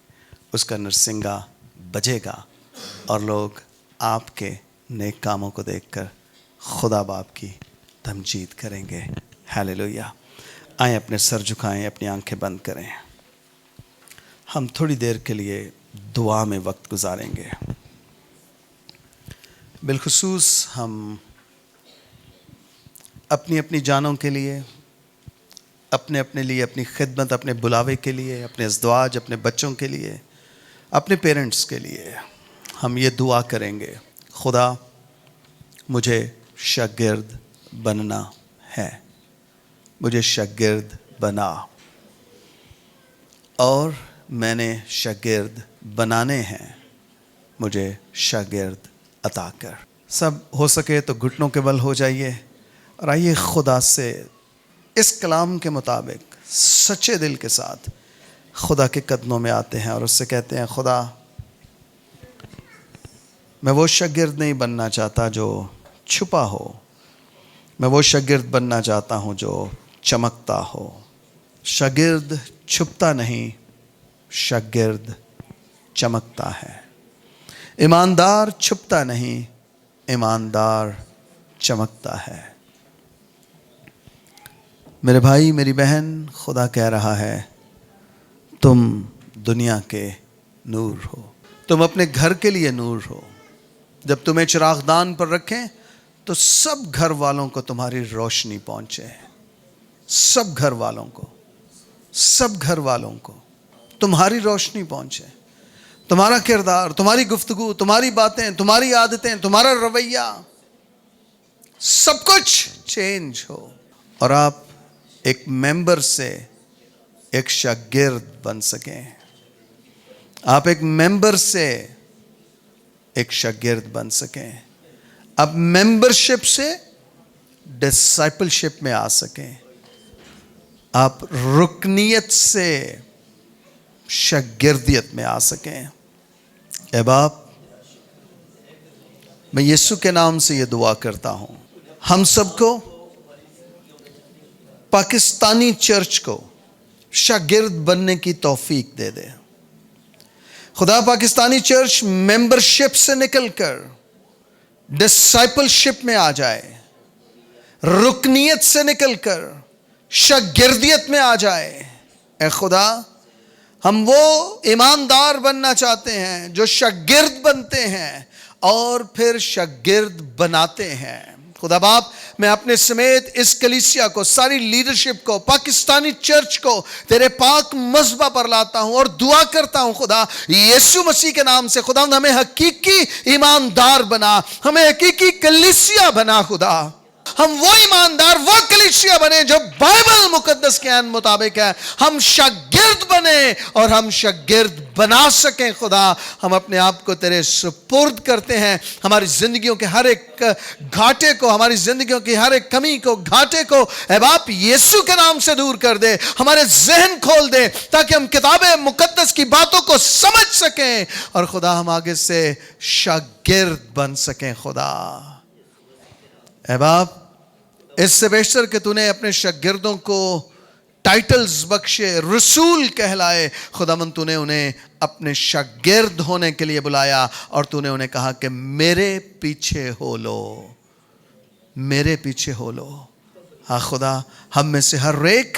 اس کا نرسنگا بجے گا اور لوگ آپ کے نیک کاموں کو دیکھ کر خدا باپ کی تمجید کریں گے. ہیلیلویا. آئیں اپنے سر جھکائیں، اپنی آنکھیں بند کریں. ہم تھوڑی دیر کے لیے دعا میں وقت گزاریں گے. بالخصوص ہم اپنی اپنی جانوں کے لیے، اپنے لیے، اپنی خدمت، اپنے بلاوے کے لیے، اپنے ازدواج، اپنے بچوں کے لیے، اپنے پیرنٹس کے لیے ہم یہ دعا کریں گے: خدا مجھے شاگرد بننا ہے، مجھے شاگرد بنا، اور میں نے شاگرد بنانے ہیں، مجھے شاگرد عطا کر. سب ہو سکے تو گھٹنوں کے بل ہو جائیے اور آئیے خدا سے اس کلام کے مطابق سچے دل کے ساتھ خدا کے قدموں میں آتے ہیں اور اس سے کہتے ہیں: خدا میں وہ شاگرد نہیں بننا چاہتا جو چھپا ہو، میں وہ شاگرد بننا چاہتا ہوں جو چمکتا ہو. شاگرد چھپتا نہیں، شاگرد چمکتا ہے. ایماندار چھپتا نہیں، ایماندار چمکتا ہے. میرے بھائی، میری بہن، خدا کہہ رہا ہے تم دنیا کے نور ہو، تم اپنے گھر کے لیے نور ہو. جب تمہیں چراغ دان پر رکھیں تو سب گھر والوں کو تمہاری روشنی پہنچے. سب گھر والوں کو، سب گھر والوں کو تمہاری روشنی پہنچے. تمہارا کردار، تمہاری گفتگو، تمہاری باتیں، تمہاری عادتیں، تمہارا رویہ، سب کچھ چینج ہو اور آپ ایک ممبر سے ایک شاگرد بن سکیں. آپ ایک ممبر سے ایک شاگرد بن سکیں. آپ ممبرشپ سے ڈسائپلشپ میں آ سکیں. آپ رکنیت سے شاگردیت میں آ سکیں. اے باپ، میں یسوع کے نام سے یہ دعا کرتا ہوں، ہم سب کو، پاکستانی چرچ کو شاگرد بننے کی توفیق دے دے. خدا پاکستانی چرچ ممبرشپ سے نکل کر ڈسائپلشپ میں آ جائے، رکنیت سے نکل کر شاگردیت میں آ جائے. اے خدا، ہم وہ ایماندار بننا چاہتے ہیں جو شاگرد بنتے ہیں اور پھر شاگرد بناتے ہیں. خدا باپ، میں اپنے سمیت اس کلیسیا کو، ساری لیڈرشپ کو، پاکستانی چرچ کو تیرے پاک مذبح پر لاتا ہوں اور دعا کرتا ہوں خدا یسوع مسیح کے نام سے. خدا ہمیں حقیقی ایماندار بنا، ہمیں حقیقی کلیسیا بنا. خدا ہم وہ ایماندار، وہ کلیسیا بنے جو بائبل مقدس کے عین مطابق ہے. ہم شاگرد بنے اور ہم شاگرد بنا سکیں. خدا ہم اپنے آپ کو تیرے سپرد کرتے ہیں. ہماری زندگیوں کے ہر ایک گھاٹے کو، ہماری زندگیوں کی ہر ایک کمی کو، گھاٹے کو اے باپ یسوع کے نام سے دور کر دے. ہمارے ذہن کھول دے تاکہ ہم کتاب مقدس کی باتوں کو سمجھ سکیں اور خدا ہم آگے سے شاگرد بن سکیں. خدا اے باپ، اس سے بیشتر کہ تو نے اپنے شاگردوں کو ٹائٹلز بخشے، رسول کہلائے، خدا من تو نے انہیں اپنے شاگرد ہونے کے لیے بلایا اور تو نے انہیں کہا کہ میرے پیچھے ہو لو، میرے پیچھے ہو لو. ہاں خدا، ہم میں سے ہر ایک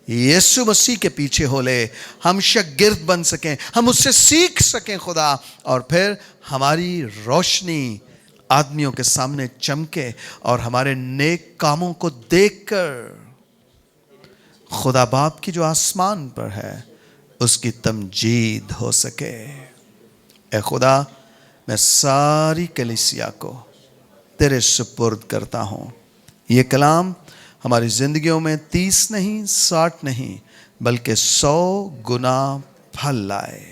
یسوع مسیح کے پیچھے ہو لے، ہم شاگرد بن سکیں، ہم اس سے سیکھ سکیں. خدا اور پھر ہماری روشنی آدمیوں کے سامنے چمکے اور ہمارے نیک کاموں کو دیکھ کر خدا باپ کی جو آسمان پر ہے اس کی تمجید ہو سکے. اے خدا، میں ساری کلیسیا کو تیرے سپرد کرتا ہوں. یہ کلام ہماری زندگیوں میں 30 نہیں، 60 نہیں، بلکہ 100 گنا پھل لائے.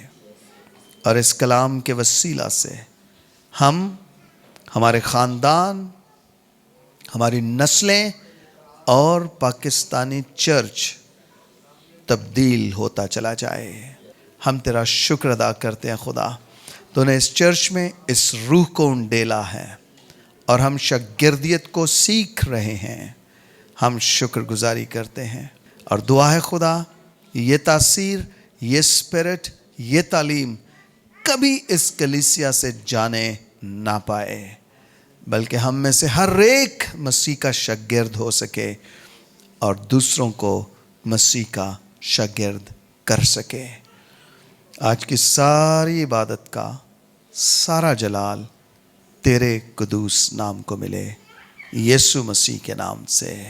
اور اس کلام کے وسیلہ سے ہم، ہمارے خاندان، ہماری نسلیں اور پاکستانی چرچ تبدیل ہوتا چلا جائے. ہم تیرا شکر ادا کرتے ہیں خدا. تو نے اس چرچ میں اس روح کو انڈیلا ہے اور ہم شاگردیت کو سیکھ رہے ہیں. ہم شکر گزاری کرتے ہیں اور دعا ہے خدا یہ تاثیر، یہ اسپرٹ، یہ تعلیم کبھی اس کلیسیا سے جانے نہ پائے، بلکہ ہم میں سے ہر ایک مسیح کا شاگرد ہو سکے اور دوسروں کو مسیح کا شاگرد کر سکے. آج کی ساری عبادت کا سارا جلال تیرے قدوس نام کو ملے، یسوع مسیح کے نام سے.